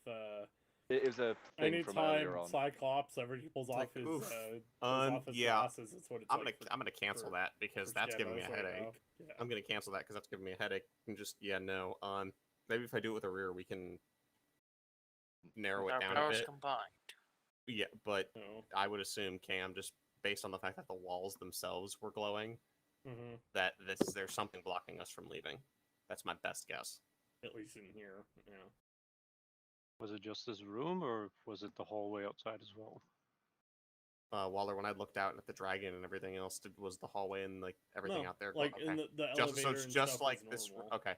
It was a thing from anytime earlier on. Cyclops ever he pulls off like, his oof. pulls Um, off his yeah. glasses, it's what it's I'm like. gonna cancel for- that because for that's giving me a Scammos right headache. now. Yeah. I'm gonna cancel that because that's giving me a headache. And just no. Maybe if I do it with a rear, we can narrow it Our down a powers bit. combined. Yeah, but No. I would assume Cam, just based on the fact that the walls themselves were glowing, that there's something blocking us from leaving. That's my best guess. At least in here, yeah. Was it just this room, or was it the hallway outside as well? Waller, when I looked out at the dragon and everything else, was the hallway and like everything No, out there? like Okay. in the just so elevator it's and just stuff like is this. normal. Okay.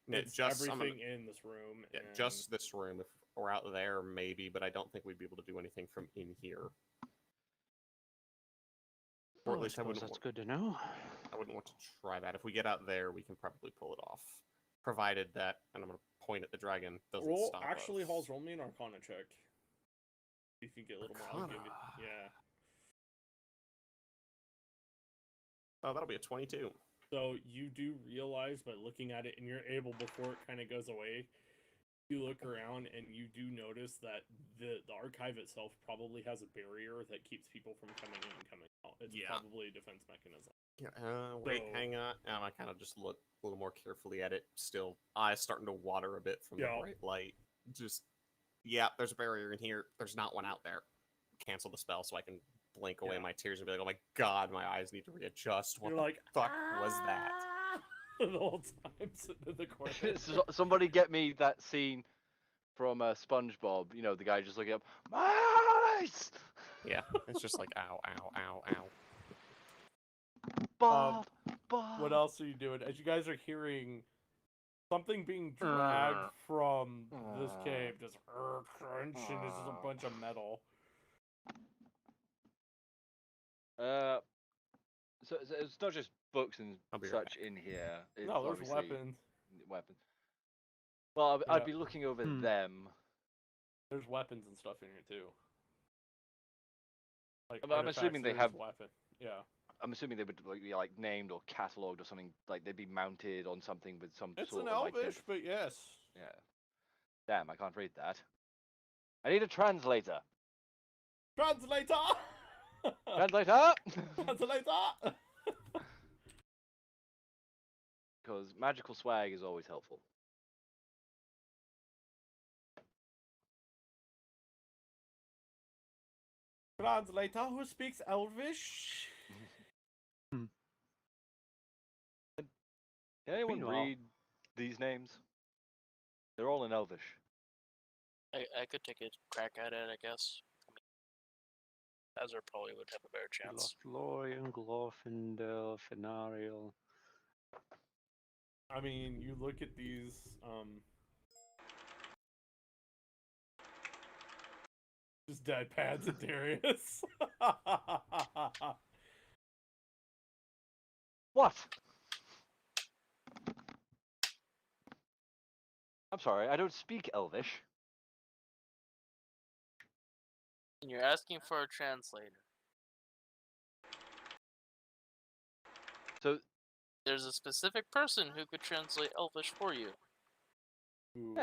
No, It's just everything in this room. Yeah, and... just this room. If we're out there, maybe, but I don't think we'd be able to do anything from in here. Or at least I wouldn't. That's good to know. I wouldn't want to try that. If we get out there, we can probably pull it off, provided that. And I'm gonna point at the dragon. Doesn't stop Actually, us. Halls, roll me an Arcana check. If you get a little more, I'll give you. Yeah. Oh, that'll be a 22. So you do realize by looking at it, and you're able, before it kind of goes away, you look around and you do notice that the archive itself probably has a barrier that keeps people from coming in and coming out. It's probably a defense mechanism. Yeah, wait, hang on. I kind of just look a little more carefully at it. Still, eyes starting to water a bit from the bright light. Just, there's a barrier in here. There's not one out there. Cancel the spell so I can blink away my tears and be like, oh my god, my eyes need to readjust. What the fuck was that? The whole time sitting in the corner. Somebody get me that scene from SpongeBob. You know, the guy just looking up. My eyes! Yeah, it's just like, ow, ow, ow, ow. Bob, what else are you doing? As you guys are hearing something being dragged from this cave, just crunch, and this is a bunch of metal. So it's not just books and such in here. It's no, there's weapons. Weapons. Well, I'd be looking over them. There's weapons and stuff in here too. Like I'm assuming they have weapon. Yeah. I'm assuming they would be like named or catalogued or something. Like they'd be mounted on something with some It's sort an of Elvish, but yes. Yeah. Damn, I can't read that. I need a translator. Translator. Translator. Translator. Because magical swag is always helpful. Translator who speaks Elvish. Can anyone read these names? They're all in Elvish. I could take a crack at it, I guess. I mean, Azure probably would have a better chance. Lothlorien, Glorfindel, Fenariel. I mean, you look at these, just deadpans at Darius. What? I'm sorry, I don't speak Elvish. And you're asking for a translator. So there's a specific person who could translate Elvish for you. Who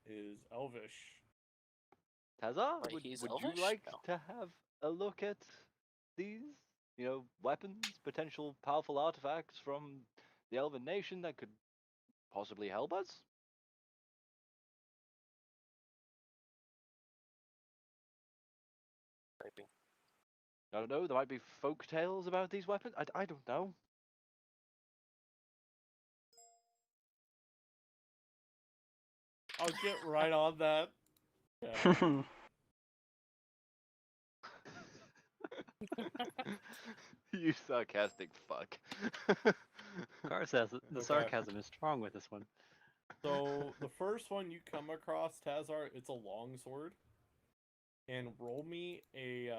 is Elvish? Tazar, Wait, would he's you Elvish? like No. to have a look at these, weapons, potential powerful artifacts from the Elven Nation that could possibly help us? Maybe. I don't know, there might be folk tales about these weapons. I don't know. I'll get right on that. Yeah. You sarcastic fuck. Car says the sarcasm is strong with this one. So the first one you come across, Tazar, it's a longsword. And roll me a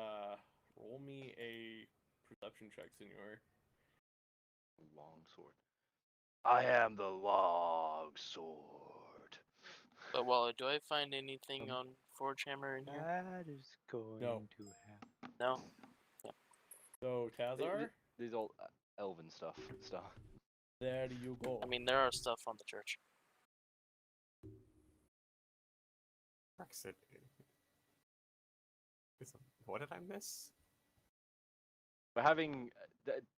perception check, senor. Longsword. I am the longsword. But Wally, do I find anything on Forge Hammer in here? That is going to happen. No? So, Tazar? These all elven stuff. There you go. I mean, there are stuff on the church. Brexit. What did I miss? We're having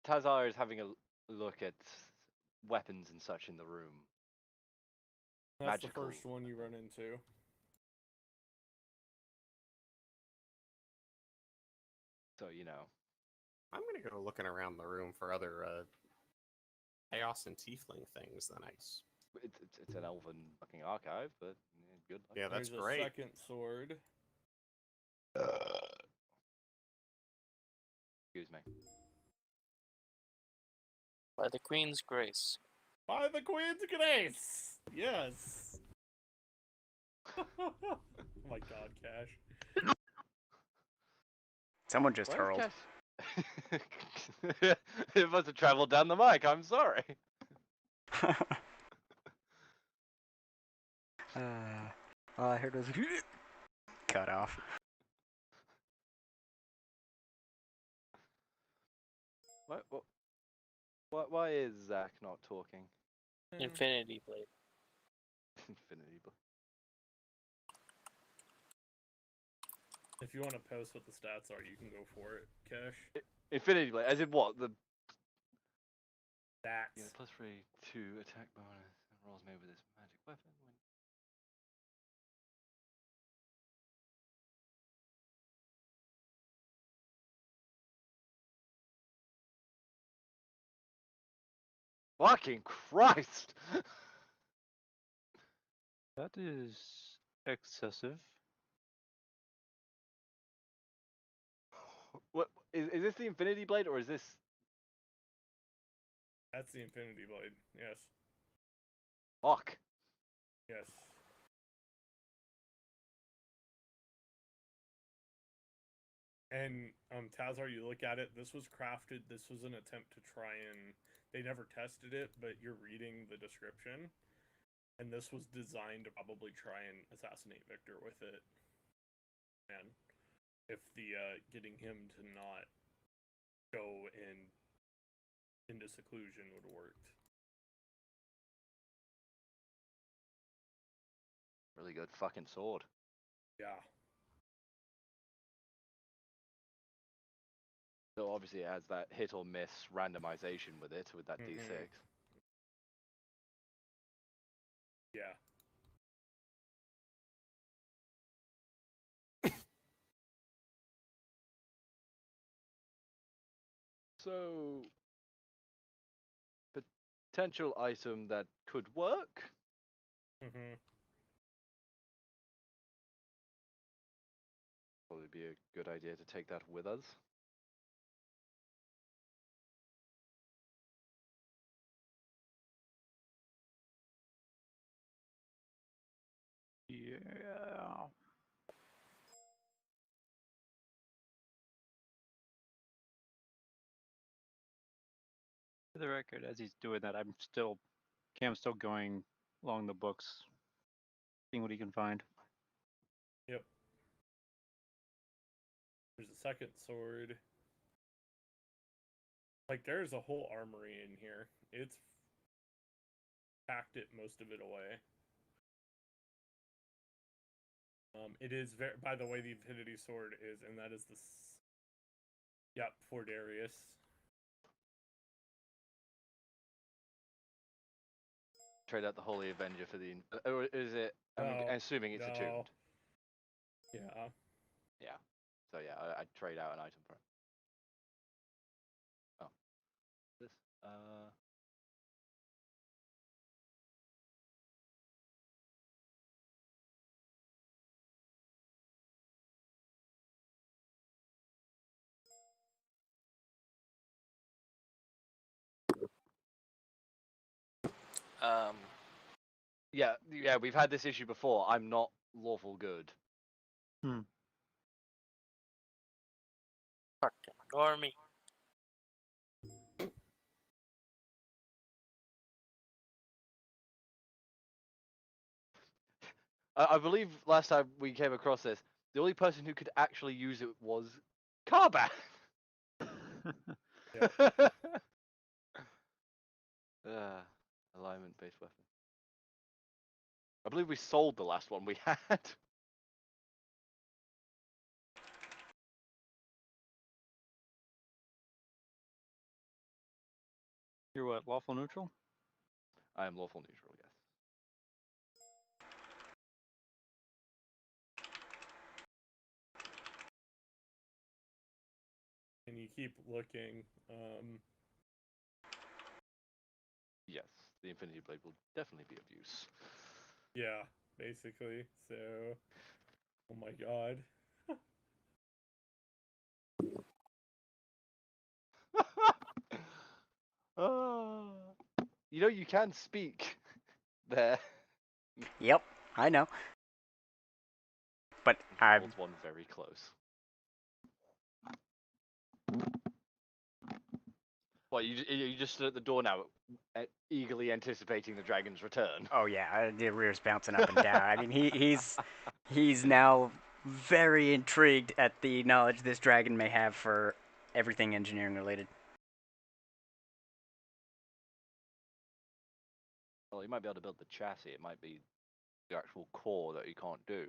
Tazar is having a look at weapons and such in the room. That's magical. The first one you run into. So, I'm gonna go looking around the room for other chaos and tiefling things, then It's an elven fucking archive, but yeah, good luck. yeah, that's There's a great. second sword. Excuse me. By the Queen's grace. By the Queen's grace! Yes! Oh my god, Cash. Someone just Why is hurled. Cash- It must have traveled down the mic. I'm sorry. All I heard was cut off. Why is Zach not talking? Infinity Blade. Infinity Blade. If you want to post what the stats are, you can go for it, Cash. Infinity Blade, as in what? The That's yeah, +3 to attack bonus and rolls made with this magic weapon. Fucking Christ! That is excessive. What is this the Infinity Blade or is this? that's the Infinity Blade. Yes. Fuck. Yes. And Tazar, you look at it, this was crafted, this was an attempt to try and they never tested it, but you're reading the description. And this was designed to probably try and assassinate Victor with it. Man. If the getting him to not go into seclusion would have worked. Really good fucking sword. Yeah. So obviously it has that hit or miss randomization with it, with that Mhm. D6. Yeah. So, potential item that could work. Mm-hmm. Probably be a good idea to take that with us. Yeah. For the record, as he's doing that, Cam's still going along the books, seeing what he can find. Yep. There's a second sword. Like, there's a whole armory in here. It's packed most of it away. It is very. By the way, the Infinity Sword is, and that is the. Yep, for Darius. Trade out the Holy Avenger for the. Or is it? I'm No, assuming it's attuned. Yeah. Yeah. So yeah, I'd trade out an item for it. Oh. This. Yeah, we've had this issue before. I'm not lawful good. Fucking ignore me. I believe last time we came across this, the only person who could actually use it was Karbat. Alignment-based weapon. I believe we sold the last one we had. You're what, lawful neutral? I am lawful neutral, yes. And you keep looking. Yes, the Infinity Blade will definitely be of use. Yeah, basically. So, oh my god. You know, you can speak there. Yep, I know. But He I'm holds one very close. What, you just stood at the door now, eagerly anticipating the dragon's return? oh yeah, the rear's bouncing up and down. I mean, he's now very intrigued at the knowledge this dragon may have for everything engineering related. Well, you might be able to build the chassis. It might be the actual core that you can't do.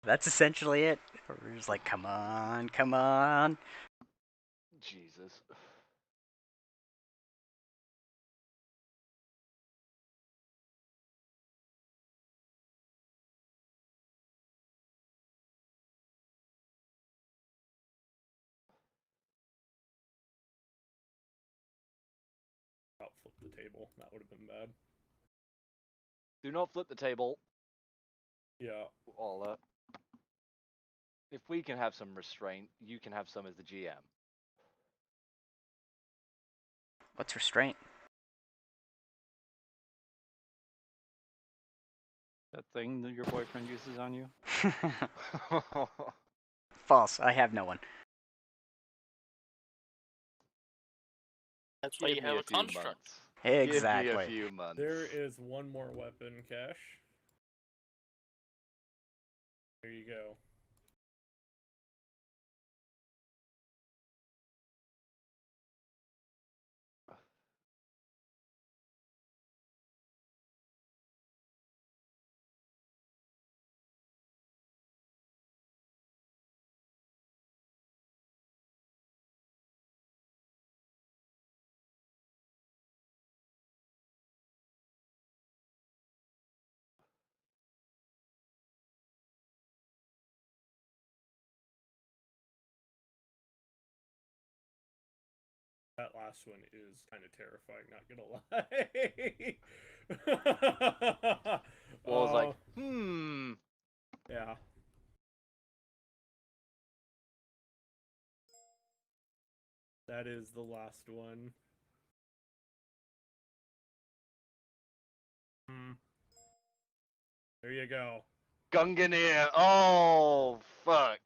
That's essentially it. We're just like, come on, come on. Jesus. I'll flip the table. That would have been bad. Do not flip the table. Yeah. All if we can have some restraint, you can have some as the GM. What's restraint? That thing that your boyfriend uses on you? False. I have no one. That's why Give you me have a a few construct. months. Exactly. Give me a few months. There is one more weapon cache. There you go. That last one is kind of terrifying, not gonna lie. Wall's like, Yeah. That is the last one. There you go. Gunganir. Oh, fuck.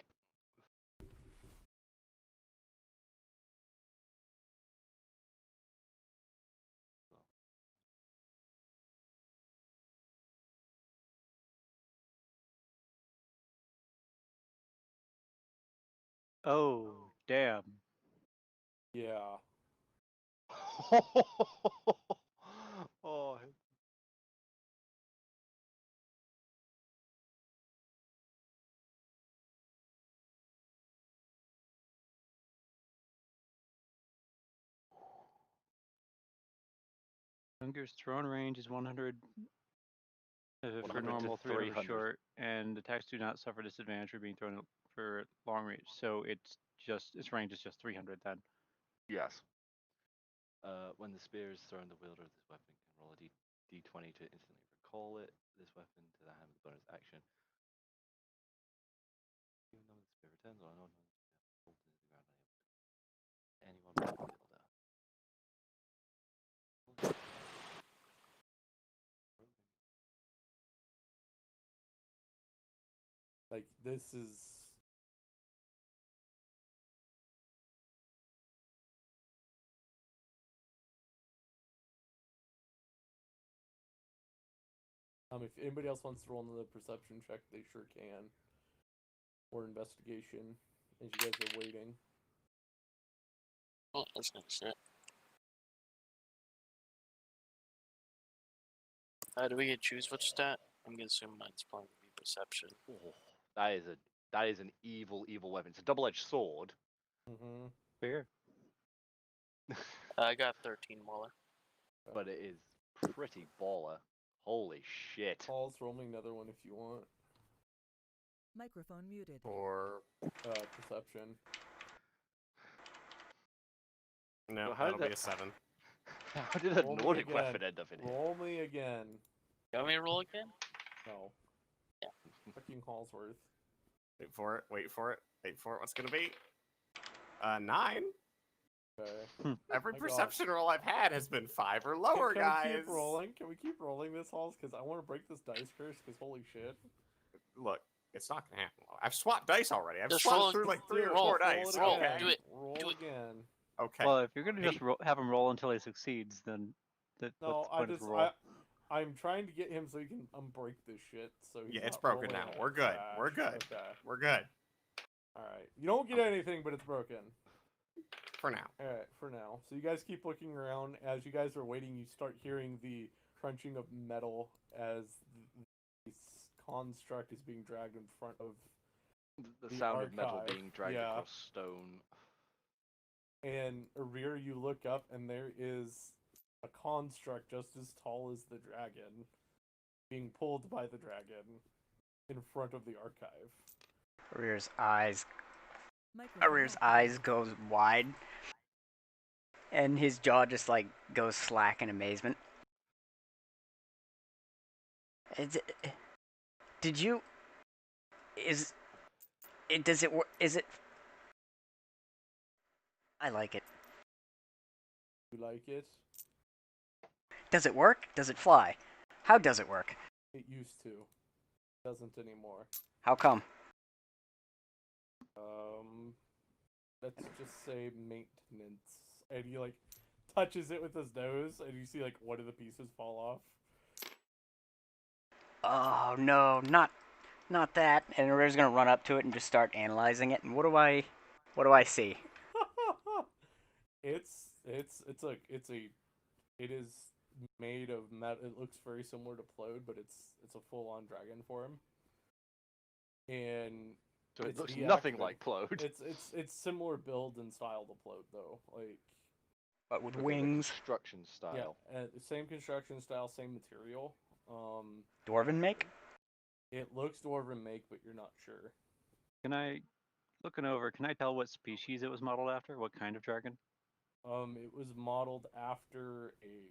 Oh, damn. Yeah. Oh. Gunger's thrown range is 100 for 100 to normal, 300 for 300. short, and attacks do not suffer disadvantage for being thrown for long range. So its range is just 300 then. Yes. When the spear is thrown, the wielder of this weapon can roll a d20 to instantly recall it. This weapon to the hand with bonus action. Even though the spear returns on an anyone but the wielder. Like, this is... if anybody else wants to roll another perception check, they sure can. Or investigation, as you guys are waiting. Oh, that's nice shit. Do we get to choose which stat? I'm gonna assume mine's probably gonna be perception. Oh, that is an evil weapon. It's a double-edged sword. Mm-hmm. Fair. I got 13 Waller. But it is pretty baller. Holy shit. Paul's rolling another one if you want. Microphone muted. Or Perception. no, Well, how that'll did be a 7. How did a Roll me Nordic again. weapon end up in here? Roll me again. You want me to roll again? No. Yeah. Fucking Hallsworth. Wait for it. Wait for it. Wait for it. What's gonna be? 9. Okay. Every My perception roll I've had has been 5 or lower, Can guys. we keep rolling? Can we keep rolling this, Halls? Because I want to break this dice curse. Because holy shit. Look, it's not gonna happen. I've swapped dice already. I've Just swapped roll- through like 3 or roll, 4 dice. roll, Okay. do it. Roll Do it. again. Okay. Well, if you're gonna just Hey. have him roll until he succeeds, then what's No, the I point just of the roll? I'm trying to get him so he can unbreak this shit. So he's Yeah, it's not broken rolling now. like We're good. trash. We're good. Okay. We're good All right. You don't get anything, but it's broken. for now. All right, for now. So you guys keep looking around. As you guys are waiting, you start hearing the crunching of metal as this construct is being dragged in front of. The The sound of metal archive, being dragged yeah. across stone. And rear, you look up, and there is a construct just as tall as the dragon, being pulled by the dragon in front of the archive. Arrear's eyes Microphone Arrear's activated. eyes goes wide, and his jaw just like goes slack in amazement. Did you? Is it? Does it work? Is it? I like it. You like it? Does it work? Does it fly? How does it work? It used to. Doesn't anymore. How come? Let's just say maintenance. And he like touches it with his nose, and you see like one of the pieces fall off. Oh no, not that. And Arrear's gonna run up to it and just start analyzing it. And what do I see? It is made of metal. It looks very similar to Plode, but it's a full on dragon form. And So it it's looks nothing deactivated. like Plode. It's similar build and style to Plode though. Like But with Look at the wings. construction style. yeah, same construction style, same material. Dwarven make? It looks dwarven make, but you're not sure. Can I, looking over, can I tell what species it was modeled after? What kind of dragon? It was modeled after a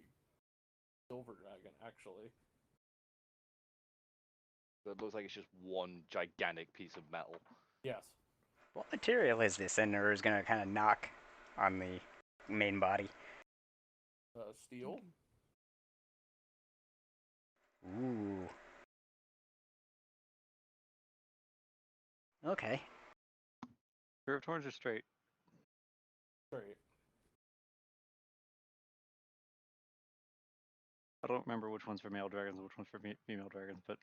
silver dragon, actually. So it looks like it's just one gigantic piece of metal. Yes. What material is this? And Arrear's gonna kind of knock on the main body. Steel. Ooh. Okay. Curved horns or straight? Straight. I don't remember which one's for male dragons and which one's for female dragons, but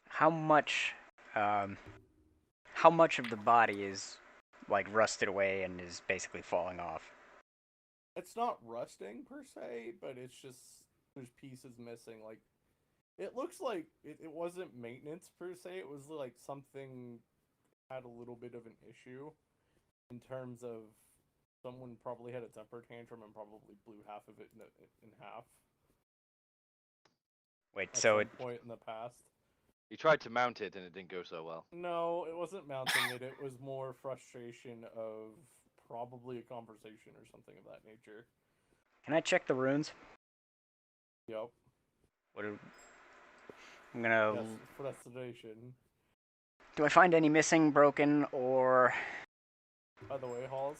How much of the body is like rusted away and is basically falling off? It's not rusting per se, but it's just there's pieces missing. Like it looks like it wasn't maintenance per se. It was like something had a little bit of an issue in terms of someone probably had a temper tantrum and probably blew half of it in half Wait, at so some it point in the past. He tried to mount it and it didn't go so well. No, it wasn't mounting it. It was more frustration of probably a conversation or something of that nature. can I check the runes? Yep. I'm gonna. Yes, frustration. Do I find any missing, broken, or? By the way, Halls,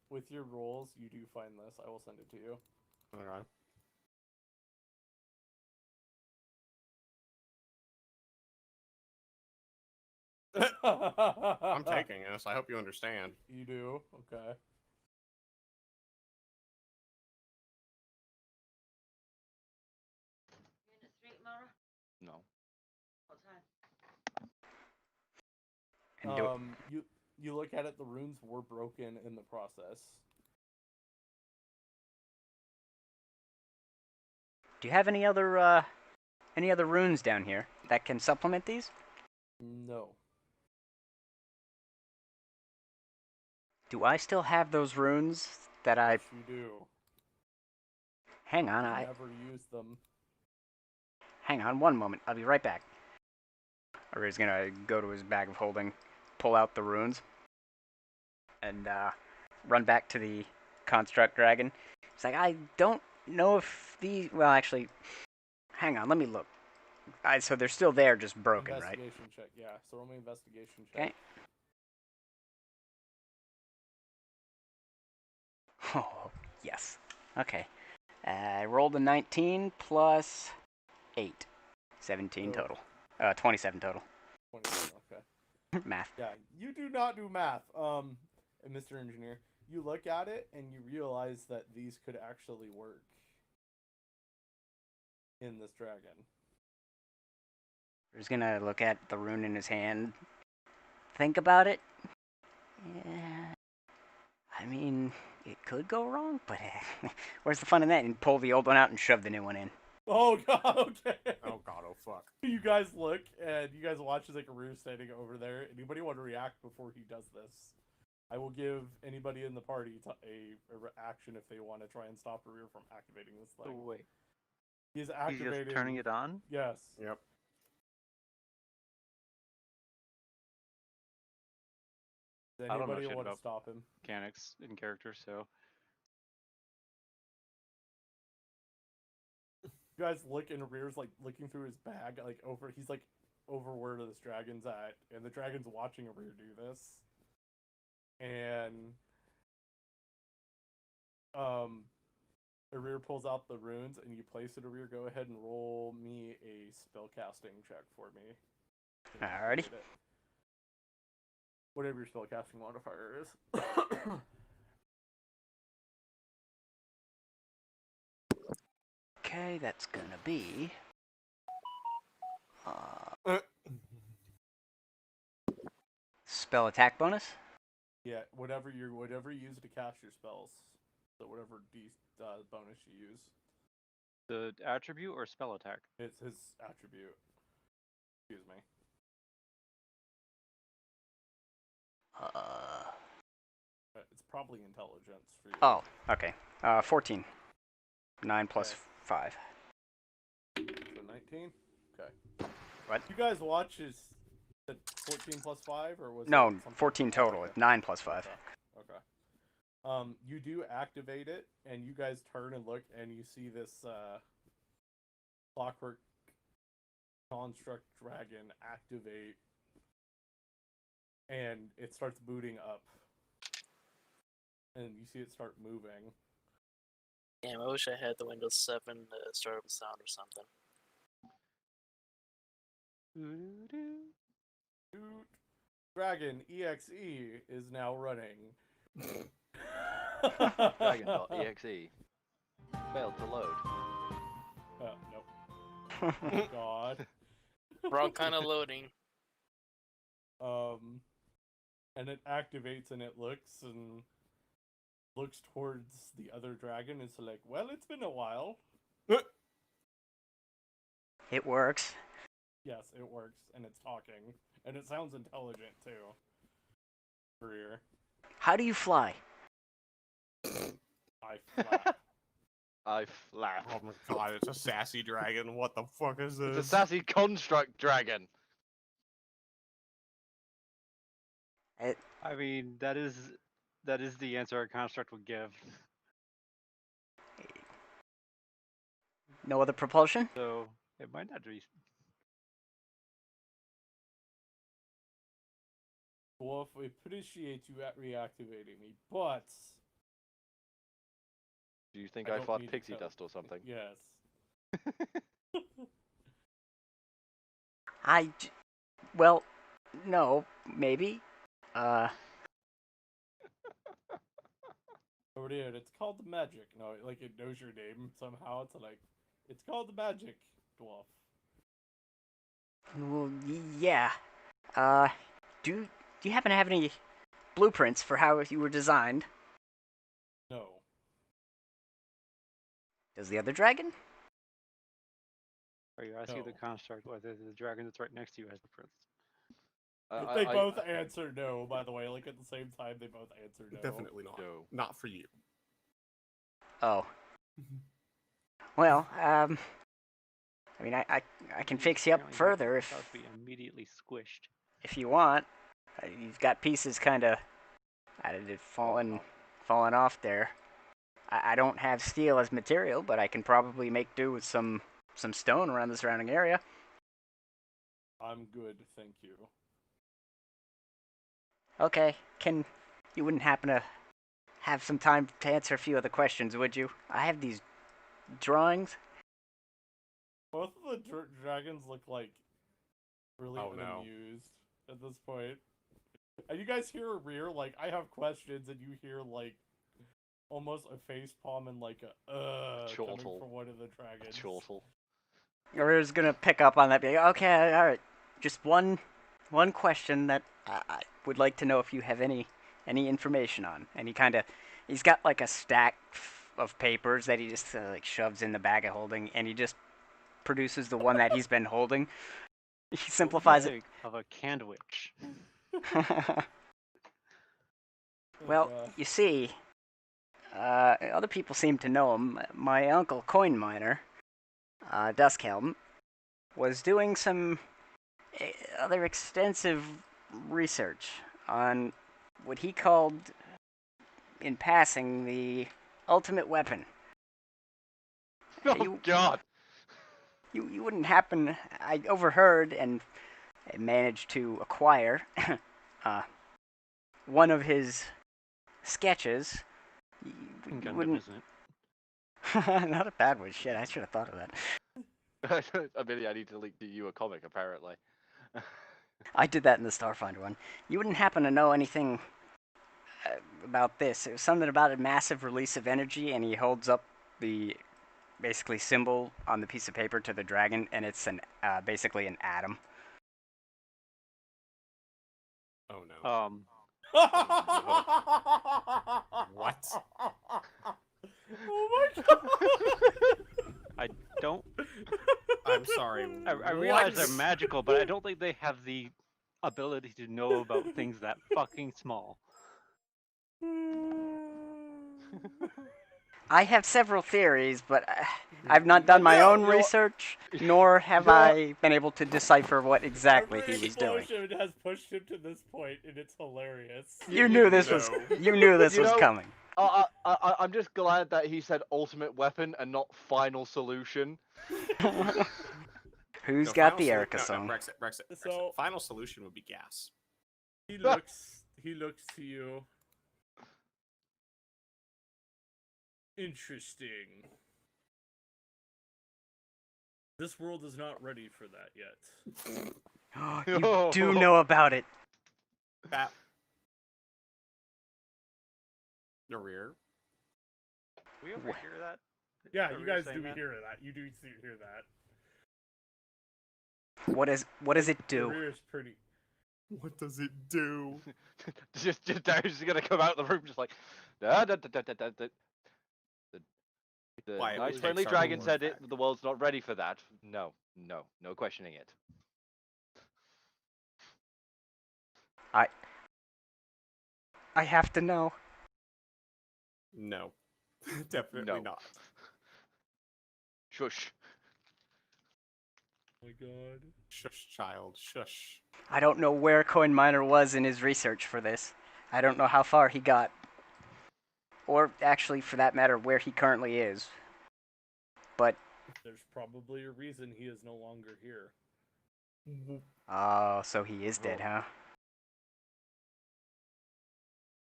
with your rolls, you do find this. I will send it to you. Okay. I'm taking this. I hope you understand. You do? Okay. Unit 3 tomorrow? No. What time? And You look at it. The runes were broken in the process. do you have any other runes down here that can supplement these? No. Do I still have those runes that I? Yes, you do. Hang on, You I never used them. Hang on one moment. I'll be right back. Arir's gonna go to his bag of holding, pull out the runes, and run back to the construct dragon. He's like, I don't know if these. Well, actually, hang on. Let me look. So they're still there, just broken, right? Investigation check, yeah. So roll me investigation check. Okay. Oh, yes. Okay. I rolled a 19 plus 8. 17 So- total. 27 total. 27, okay. Math. Yeah, you do not do math, Mr. Engineer. You look at it and you realize that these could actually work in this dragon. He's gonna look at the rune in his hand. Think about it. Yeah. I mean, it could go wrong, but where's the fun in that? And pull the old one out and shove the new one in. Oh god, okay. Oh god, oh fuck. You guys look and you guys watch as like a Roo standing over there. Anybody want to react before he does this? I will give anybody in the party a reaction if they want to try and stop Roo from activating this Oh, thing. wait. He's He's activating. just turning it on? Yes. Yep. Does I don't know anybody shit want to about stop him? Mechanics in character, so. You guys look and Rear's like looking through his bag, like over. He's like over where this dragon's at, and the dragon's watching Rear do this. And Rear pulls out the runes, and you place it. Rear, go ahead and roll me a spellcasting check for me. Alrighty. Whatever your spellcasting modifier is. Okay, that's gonna be. Spell attack bonus? Yeah, whatever you use to cast your spells. So whatever bonus you use. The attribute or spell attack? It's his attribute. Excuse me. It's probably intelligence for you. Oh, okay. 14. 9 plus Okay. 5. So 19? Okay. What? You guys watch is the 14 plus 5 or was No, it something? 14 total. Okay. 9 plus 5. Okay. You do activate it, and you guys turn and look, and you see this clockwork construct dragon activate, and it starts booting up, and you see it start moving. Damn, I wish I had the Windows 7 start up a sound or something. Dragon EXE is now running. Dragon.exe. Failed to load. Nope. Oh, God. Wrong kind of loading. And it activates and it looks towards the other dragon. It's like, well, it's been a while. It works. Yes, it works, and it's talking, and it sounds intelligent too. Rear, How do you fly? I flap. I flap. Oh my god, it's a sassy dragon. What the fuck is this? It's a sassy construct dragon. I mean, that is the answer a construct would give. No other propulsion? So it might not be. Wolf, we appreciate you at reactivating me, but Do you think I I don't fought need to pixie tell- dust or something? yes. Well, no, maybe. Over here, it's called the magic. No, like it knows your name somehow. It's like, it's called the magic dwarf. Well, yeah. Do you happen to have any blueprints for how you were designed? No. Does the other dragon? Are you asking the No. construct whether the dragon that's right next to you has the prince? They both answer no, by the way. Like at the same time, they both answer no. Definitely not. No. Not for you. Oh. Well, I mean, I can fix you up Apparently further it's about if to be immediately squished. you want. You've got pieces kind of falling off there. I don't have steel as material, but I can probably make do with some stone around the surrounding area. I'm good, thank you. Okay, you wouldn't happen to have some time to answer a few of the questions, would you? I have these drawings. Both of the dragons look like really Oh, no. unamused at this point. And you guys hear a rear, like, I have questions, and you hear, like, almost a face palm and, like, coming Chortle. from one of the dragons. Chortle. We're gonna pick up on that. Okay, all right. Just one question that I would like to know if you have any information on. And he's got like a stack of papers that he just like shoves in the bag of holding, and he just produces the one that he's been holding. He simplifies it. Of a candwich. Well, you see, other people seem to know him. My uncle, Coin Miner, Duskhelm, was doing some other extensive research on what he called, in passing, the ultimate weapon. Oh, God! You wouldn't happen... I overheard and managed to acquire one of his sketches. You Gundam, wouldn't... isn't it? Not a bad one. Shit, I should have thought of that. Amelia, I need to link to you a comic, apparently. I did that in the Starfinder one. You wouldn't happen to know anything about this. It was something about a massive release of energy, and he holds up the basically symbol on the piece of paper to the dragon, and it's basically an atom. Oh no. What? Oh my god! I don't. I'm sorry. I realize they're magical, but I don't think they have the ability to know about things that fucking small. I have several theories, but I've not done my own research, nor have I been able to decipher what exactly he was doing. Explosion has pushed him to this point, and it's hilarious. You knew this was coming. I'm just glad that he said ultimate weapon and not final solution. Who's got the Erica song? Brexit. So- Final solution would be gas. He looks to you. Interesting. This world is not ready for that yet. You do know about it. That. The rear. We overhear that? Yeah, Are you we guys saying do that? hear that. You do hear that. What does it The do? rear is pretty. What does it do? just Darius is gonna come out of the room just like, da, da, da, da, da, da, da. The Why, it nice takes friendly our dragon lore said back. the world's not ready for that. No questioning it. I have to know. No. Definitely No. not. Shush. Oh my god. Shush, child. Shush. I don't know where Coin Miner was in his research for this. I don't know how far he got. Or actually, for that matter, where he currently is. But... There's probably a reason he is no longer here. Oh, so he is dead, huh?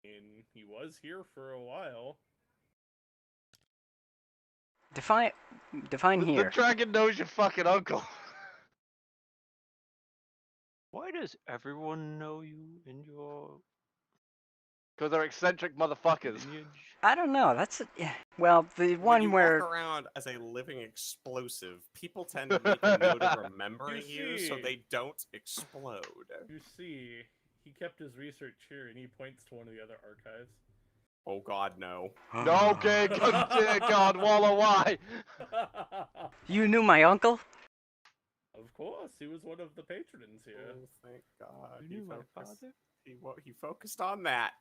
And he was here for a while. Define The here. dragon knows your fucking uncle. Why does everyone know you in your Because they're eccentric motherfuckers. lineage? I don't know. That's well, the When one you where walk around as a living explosive, people tend to make a note of remembering you so see. they don't explode. You see, he kept his research here, and he points to one of the other archives. Oh god, no. No, okay, God, Waller, why? You knew my uncle? Of course, he was one of the patrons here. Oh, thank god. You knew my father? He focused on that.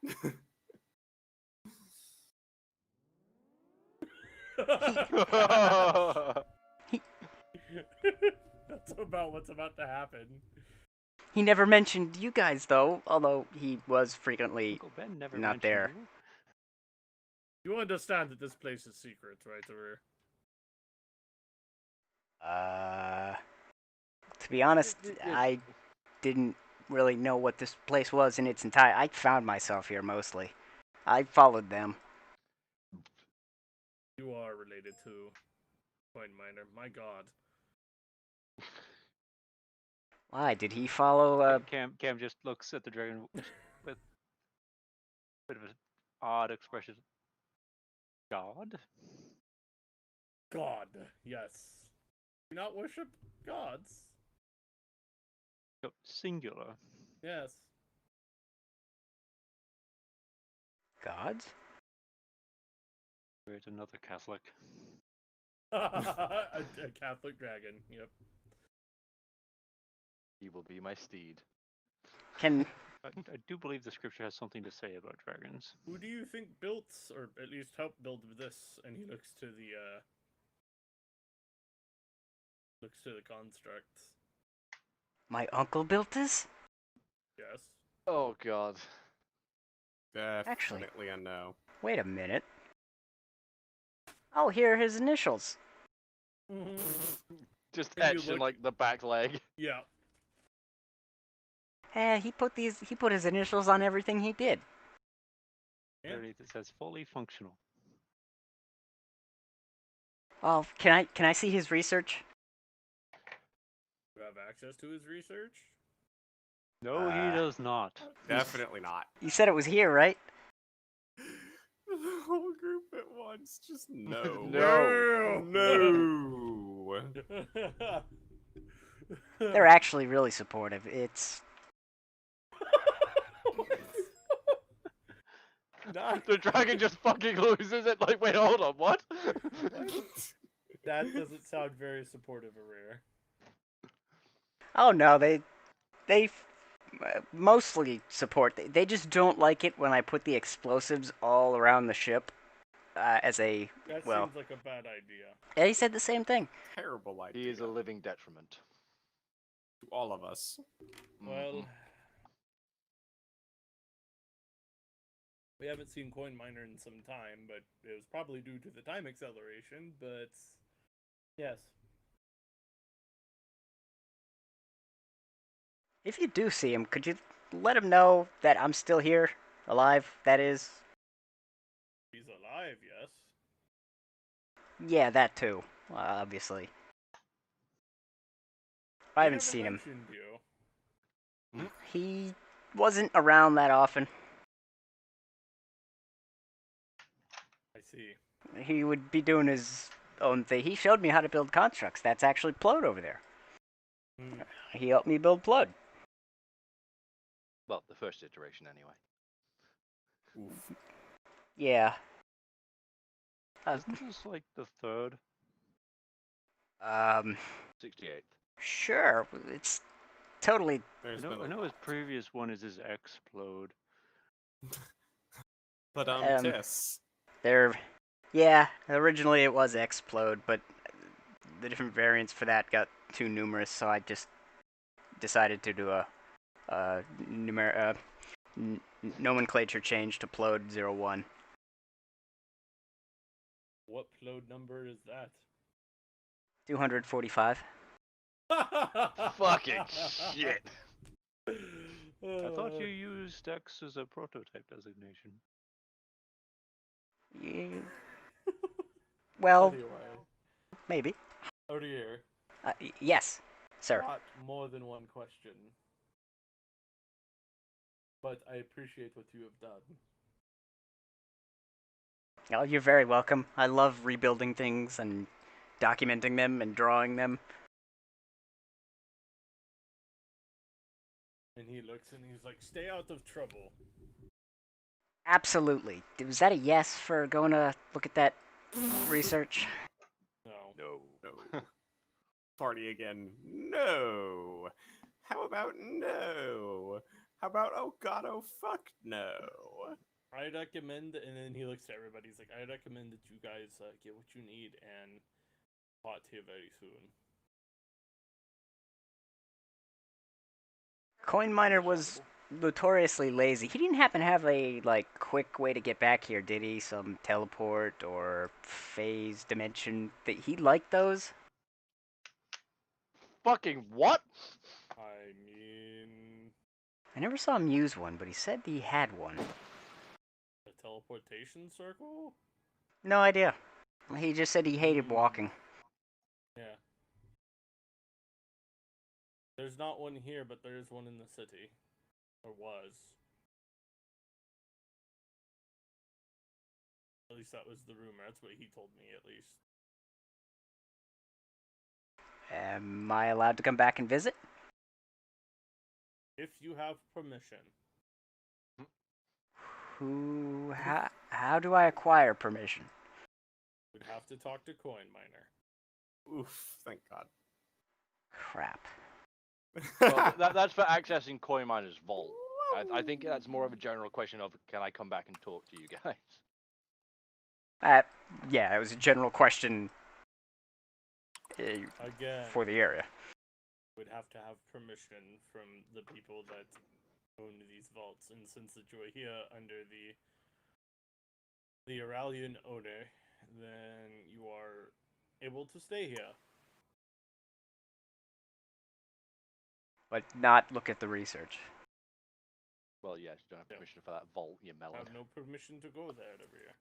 That's about what's about to happen. He never mentioned you guys, though, although he was frequently Uncle Ben never not mentioned there. you. You understand that this place is secret, right, Arir? To be honest, Yes. I didn't really know what this place was in its entirety. I found myself here mostly. I followed them. You are related to Coin Miner. My God. Why did he follow? Cam just looks at the dragon with a bit of an odd expression. God? God. Yes. Do not worship gods. No, singular. Yes. Gods? Where's another Catholic? a Catholic dragon. Yep. He will be my steed. Can I do believe the scripture has something to say about dragons. Who do you think built, or at least helped build this? And he looks to the constructs. my uncle built this? Yes. Oh God. Actually- Definitely a no. Wait a minute. Oh, here are his initials. Just When you etched in look- like the back leg. Yeah. He put his initials on everything he did. Yeah. Underneath it says fully functional. Oh, can I see his research? You have access to his research. No, he does not. Definitely not. You said it was here, right? The whole group at once. Just no. No. No. They're actually really supportive. It's Not, The dragon just fucking loses it. Like, wait, hold on, what? that doesn't sound very supportive of Rare. oh no, they mostly support. They just don't like it when I put the explosives all around the ship as a That well. seems like a bad idea. Yeah, he said the same thing. Terrible idea. He is a living detriment. to all of us. Well, we haven't seen Coin Miner in some time, but it was probably due to the time acceleration. But yes, If you do see him, could you let him know that I'm still here, alive? That is. he's alive. Yes. Yeah, that too. Obviously. I He haven't never seen him. mentioned you. He wasn't around that often. I see. He would be doing his own thing. He showed me how to build constructs. That's actually Plode over there. Hmm. He helped me build Plode. Well, the first iteration, anyway. Oof. Yeah. Isn't this like the third? 68th. Sure. It's totally. There's I been a know lot. his previous one is his explode. But Um, Tis. They're. Yeah, originally it was Explode, but the different variants for that got too numerous, so I just decided to do a nomenclature change to Plode 01. What load number is that? 245. Fucking shit. I thought you used X as a prototype designation. Yeah. Well, Anyway, maybe. Odier, Yes, sir. got more than one question, but I appreciate what you have done. Oh, you're very welcome. I love rebuilding things and documenting them and drawing them. And he looks and he's like, "Stay out of trouble." Absolutely. Was that a yes for going to look at that research? No. No. Party again. No. How about no? How about oh god, oh fuck no? I recommend, and then he looks at everybody. He's like, "I recommend that you guys get what you need and pot here very soon." Coin Miner was notoriously lazy. He didn't happen to have a quick way to get back here, did he? Some teleport or phase dimension. That he liked those. Fucking what? I mean, I never saw him use one, but he said he had one. the teleportation circle? No idea. He just said he hated walking. Yeah. There's not one here, but there is one in the city. Or was. At least that was the rumor. That's what he told me, at least. Am I allowed to come back and visit? If you have permission. How do I acquire permission? Would have to talk to Coin Miner. Oof, thank God. Crap. Well, that's for accessing Coin Miner's vault. I think that's more of a general question of, can I come back and talk to you guys? Yeah, it was a general question Again, for the area. would have to have permission from the people that own these vaults, and since that you're here under the Aurelian owner, then you are able to stay here. But not look at the research. Well, yes, you don't have permission for that vault, you melon. I have no permission to go there, Devere.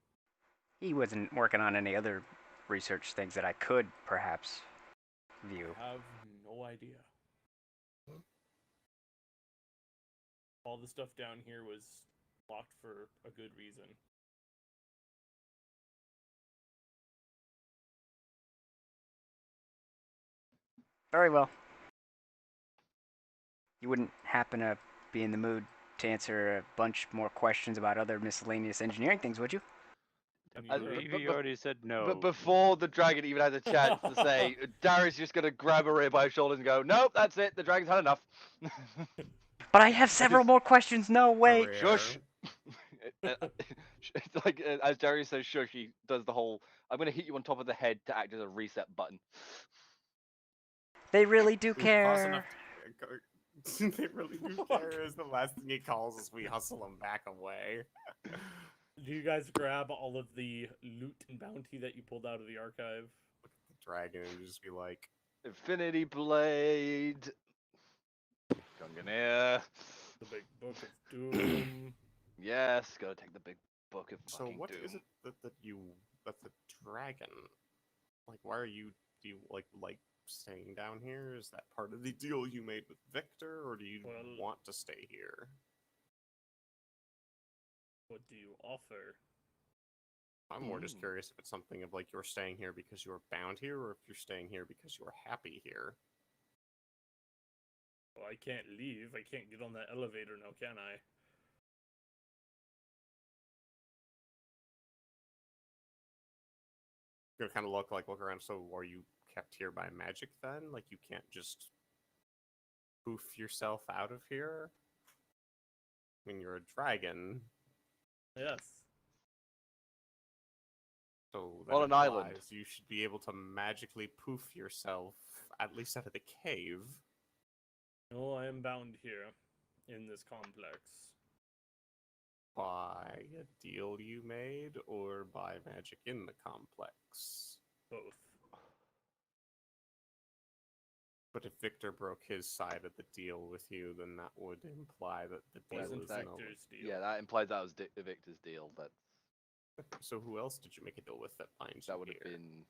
He wasn't working on any other research things that I could perhaps view. I have no idea. All the stuff down here was locked for a good reason. Very well. You wouldn't happen to be in the mood to answer a bunch more questions about other miscellaneous engineering things, would you? I believe you already said no. But before the dragon even had a chance to say, Darius just gonna grab her by her shoulders and go, nope, that's it, the dragon's had enough. But I have several more questions. No, wait. Shush! It's like, as Darius says shush, he does the whole, I'm gonna hit you on top of the head to act as a reset button. They really do Close care. enough. They really do care. Is the last thing he calls as we hustle him back away. Do you guys grab all of the loot and bounty that you pulled out of the archive? Look at the dragon and just be like, Infinity Blade. Gunganeer. The big book of doom. Yes, gotta take the big book of so fucking what doom. is it that's a dragon? Like, why are you, do you like staying down here? Is that part of the deal you made with Victor, or do you want to stay here? What do you offer? I'm more just curious if it's something of like you're staying here because you're bound here, or if you're staying here because you're happy here. Well, I can't leave. I can't get on that elevator now, can I? You kind of look around. So, are you kept here by magic then? Like, you can't just poof yourself out of here? I mean, you're a dragon. Yes. So that On an island. implies you should be able to magically poof yourself, at least out of the cave. No, I am bound here in this complex. By a deal you made, or by magic in the complex? Both. But if Victor broke his side of the deal with you, then that would imply that the deal Wasn't is null. Victor's deal. Yeah, that implies that was Victor's deal. That's So who else did you make a deal with that binds you that would have here? been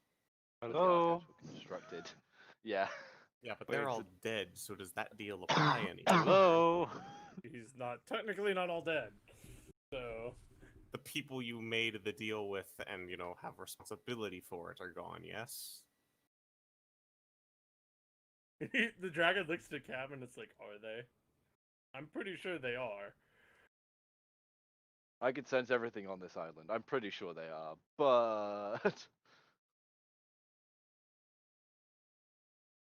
how the Hello? archives were constructed. Yeah. Yeah, but Wait, they're it's all dead, so does that deal apply anymore? Hello? He's not technically not all dead. So The people you made the deal with and, you know, have responsibility for it are gone, yes? the dragon looks to Cam and it's like, are they? I'm pretty sure they are. I can sense everything on this island. I'm pretty sure they are, but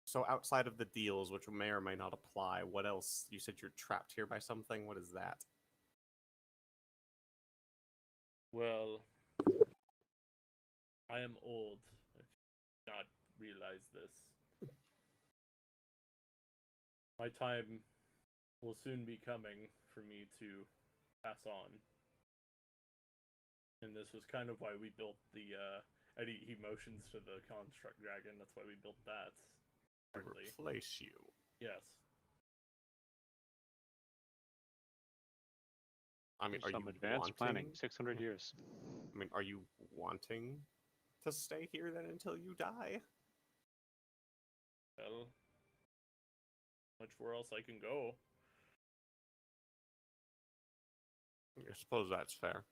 So outside of the deals, which may or may not apply, what else? You said you're trapped here by something? What is that? Well, I am old. I did not realize this. My time will soon be coming for me to pass on. And this was kind of why we built the he motions to the construct dragon. That's why we built that. To Partly. replace you. Yes. I mean, are Some you advanced planning, wanting? 600 years. I mean, are you wanting to stay here then until you die? Well, much where else I can go. I suppose that's fair.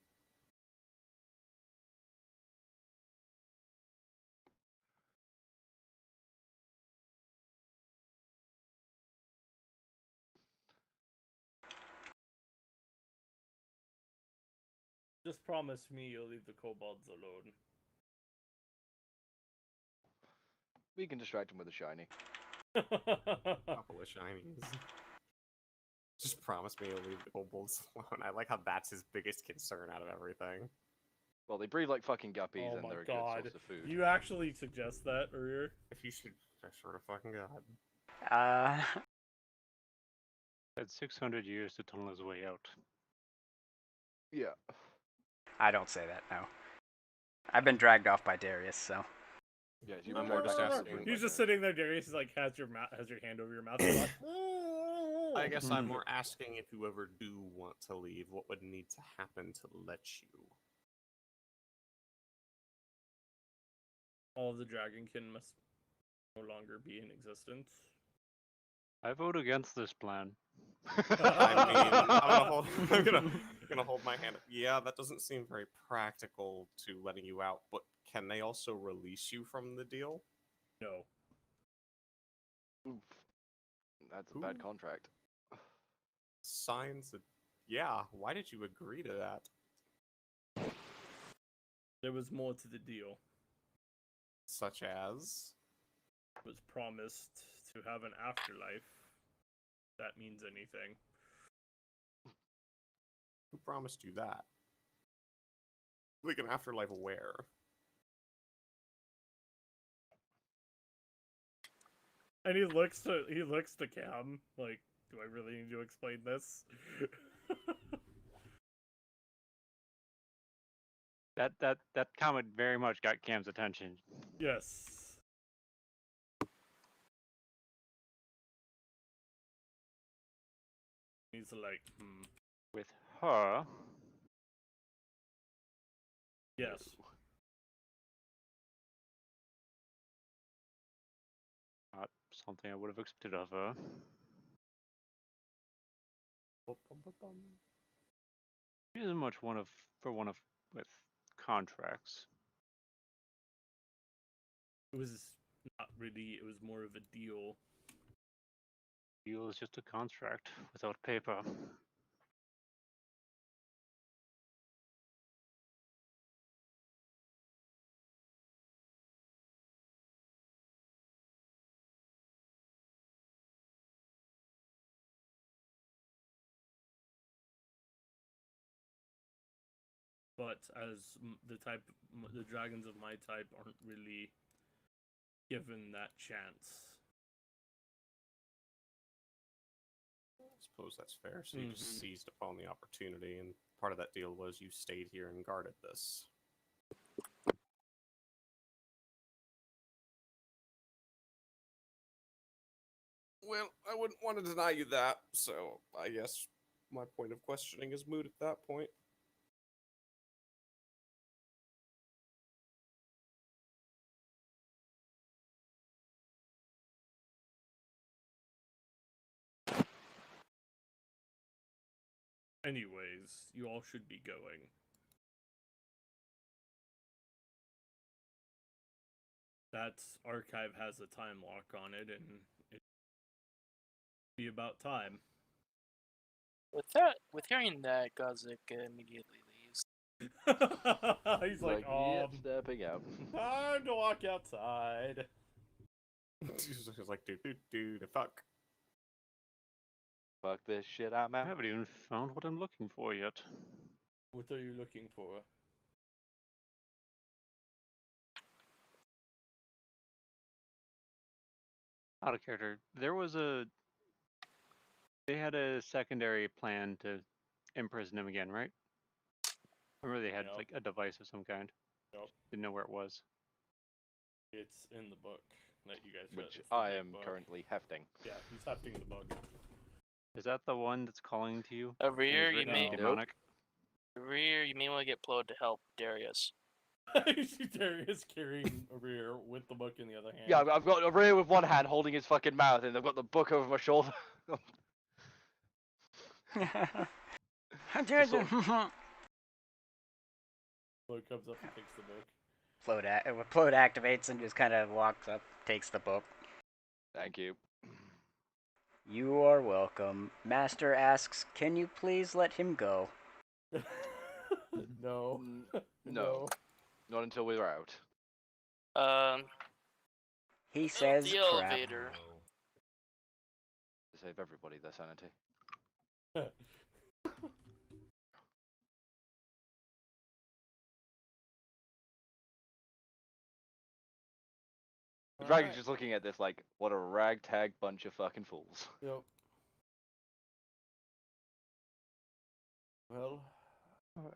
Just promise me you'll leave the kobolds alone. We can distract him with a shiny. Couple of shinies. Just promise me you'll leave the kobolds alone. I like how that's his biggest concern out of everything. Well, they breathe like fucking guppies, Oh and my they're a god. good source of food. You actually suggest that, Urier? If you should, I swear to fucking god. Had 600 years to tunnel his way out. Yeah. I don't say that, no. I've been dragged off by Darius, so. Yes, you've I'm been more dragged just back to the asking- room He's by just Derek. sitting there, Darius is like, has your hand over your mouth. He's like, I guess I'm more asking if you ever do want to leave, what would need to happen to let you? all of the dragonkin must no longer be in existence. I vote against this plan. I mean, I'm gonna hold my hand up. Yeah, that doesn't seem very practical to letting you out, but can they also release you from the deal? No. Oof. That's a bad Who? contract. Signs that, yeah, why did you agree to that? There was more to the deal. Such as? It was promised to have an afterlife. If that means anything. Who promised you that? Like an afterlife where? And he looks to Cam like, do I really need to explain this? That comment very much got Cam's attention. Yes. He's like, With her, yes. not something I would have expected of her. She isn't much with contracts. It was not really, it was more of a deal. Deal is just a contract without paper. But as the dragons of my type aren't really given that chance. I suppose that's fair. So you just seized upon the opportunity, and part of that deal was you stayed here and guarded this. Well, I wouldn't want to deny you that, so I guess my point of questioning is moot at that point. Anyways, you all should be going. That archive has a time lock on it, and it'd be about time. With hearing that, Gazik immediately leaves. He's like, yep, stepping out. time to walk outside. He's like, dude, fuck. Fuck this shit, I'm I out. haven't even found what I'm looking for yet. What are you looking for? Out of character. There was a They had a secondary plan to imprison him again, right? Remember they had Yep. like a device of some kind. Yep. Didn't know where it was. It's in the book that you guys read. Which It's the I big am book. currently hefting. Yeah, he's hefting the book. Is that the one that's calling to you? Over And is here, you written may in Nope. demonic? over here, you may want to get Plode to help Darius. You see Darius carrying a rear with the book in the other hand. Yeah, I've got a rear with one hand holding his fucking mouth, and I've got the book over my shoulder. Just sort of- Float comes up and takes the book. Plode activates and just kind of walks up, takes the book. Thank you. You are welcome. Master asks, can you please let him go? No. No. Not until we're out. He says the crap. elevator. To save everybody their sanity. The dragon's just looking at this like, what a ragtag bunch of fucking fools. Yep. Well. Alright.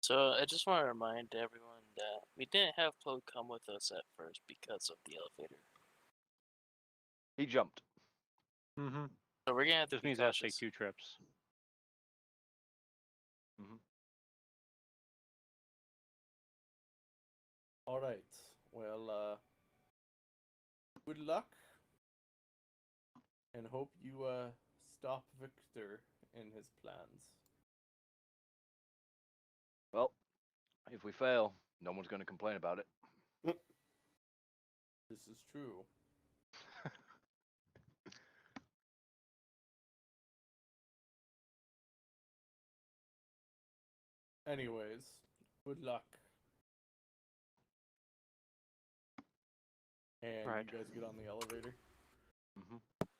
So I just want to remind everyone that we didn't have Plode come with us at first because of the elevator. He jumped. Mm-hmm. So we're gonna have to This be means I have to take cautious. 2 trips. All right. Well, good luck, and hope you stop Victor in his plans. Well, if we fail, no one's going to complain about it. This is true. Anyways, good luck. And Right. you guys get on the elevator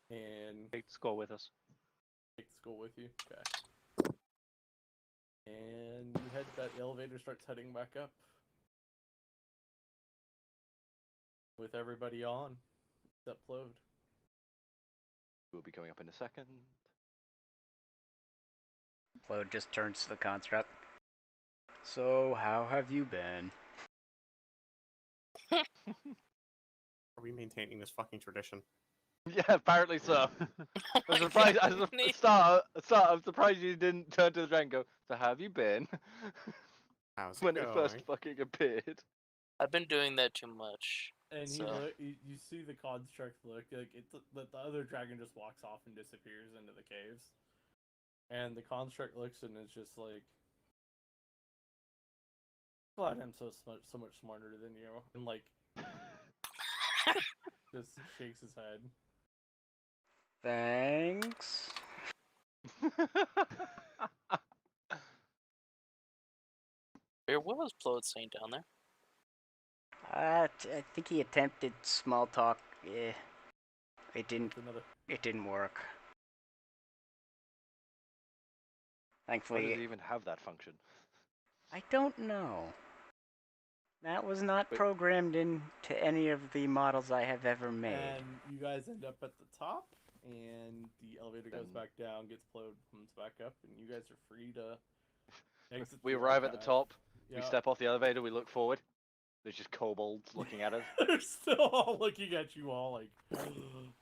and Take the skull with us. take the skull with you. Okay. And that elevator starts heading back up. With everybody on, except Plode. We'll be coming up in a second. Plode just turns to the construct. So, how have you been? Are we maintaining this fucking tradition? Yeah, apparently so. I'm surprised. I'm surprised you didn't turn to the dragon and go, so how have you been? How's When it it first going? fucking appeared. I've been doing that too much. And So you see the construct look like the other dragon just walks off and disappears into the caves, and the construct looks and is just like, "Glad I'm so much smarter than you," and like just shakes his head. Thanks. what was Plode saying down there? I think he attempted small talk. It didn't. Another. It didn't work. Why does Thankfully, it even have that function? I don't know. That was not Wait. programmed into any of the models I have ever made. And you guys end up at the top, and the elevator goes Then- back down, gets Plode, comes back up, and you guys are free to exit. We the arrive at the archive. top. Yeah. We step off the elevator. We look forward. There's just kobolds looking at us. They're still all looking at you all like,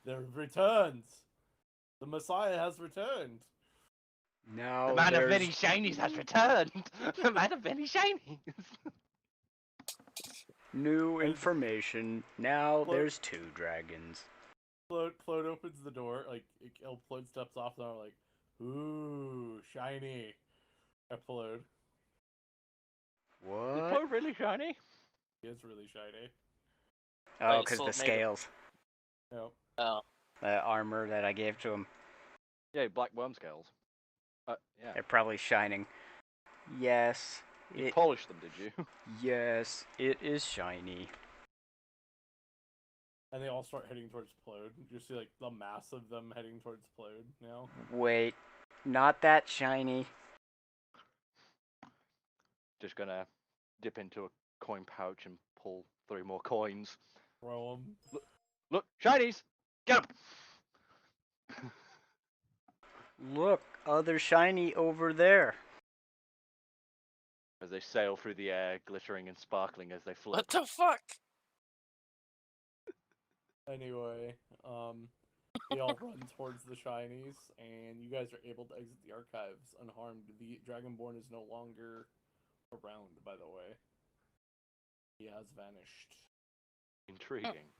there returns. The Messiah has returned. Now The man of there's many shinies has returned. The man of many shinies. new information. Now Look. there's 2 dragons. Plode opens the door, like, Plode steps off and I'm like, ooh, shiny. At Plode. Is What? Plode really shiny? He is really shiny. Oh, Wait, because so the it made it- scales. No. Oh, The armor that I gave to him. Yeah, black worm scales. Yeah. They're probably shining. Yes. You It, polished them, did you? yes, it is shiny. And they all start heading towards Plode. You see, like, the mass of them heading towards Plode now. Wait, not that shiny. Just gonna dip into a coin pouch and pull 3 more coins. Throw them. Look, shinies! Get them! Look, other shiny over there. As they sail through the air, glittering and sparkling as they float. What the fuck? Anyway, they all run towards the shinies, and you guys are able to exit the archives unharmed. The Dragonborn is no longer around, by the way. He has vanished. Intriguing.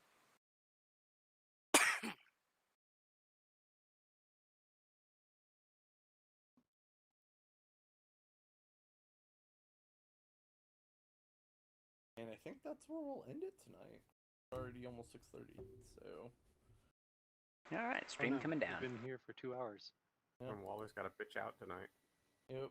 And I think that's where we'll end it tonight. It's already almost 6:30, so... All right, stream coming down. We've been here for 2 hours. Yeah. And Waller's got a bitch out tonight. Yep.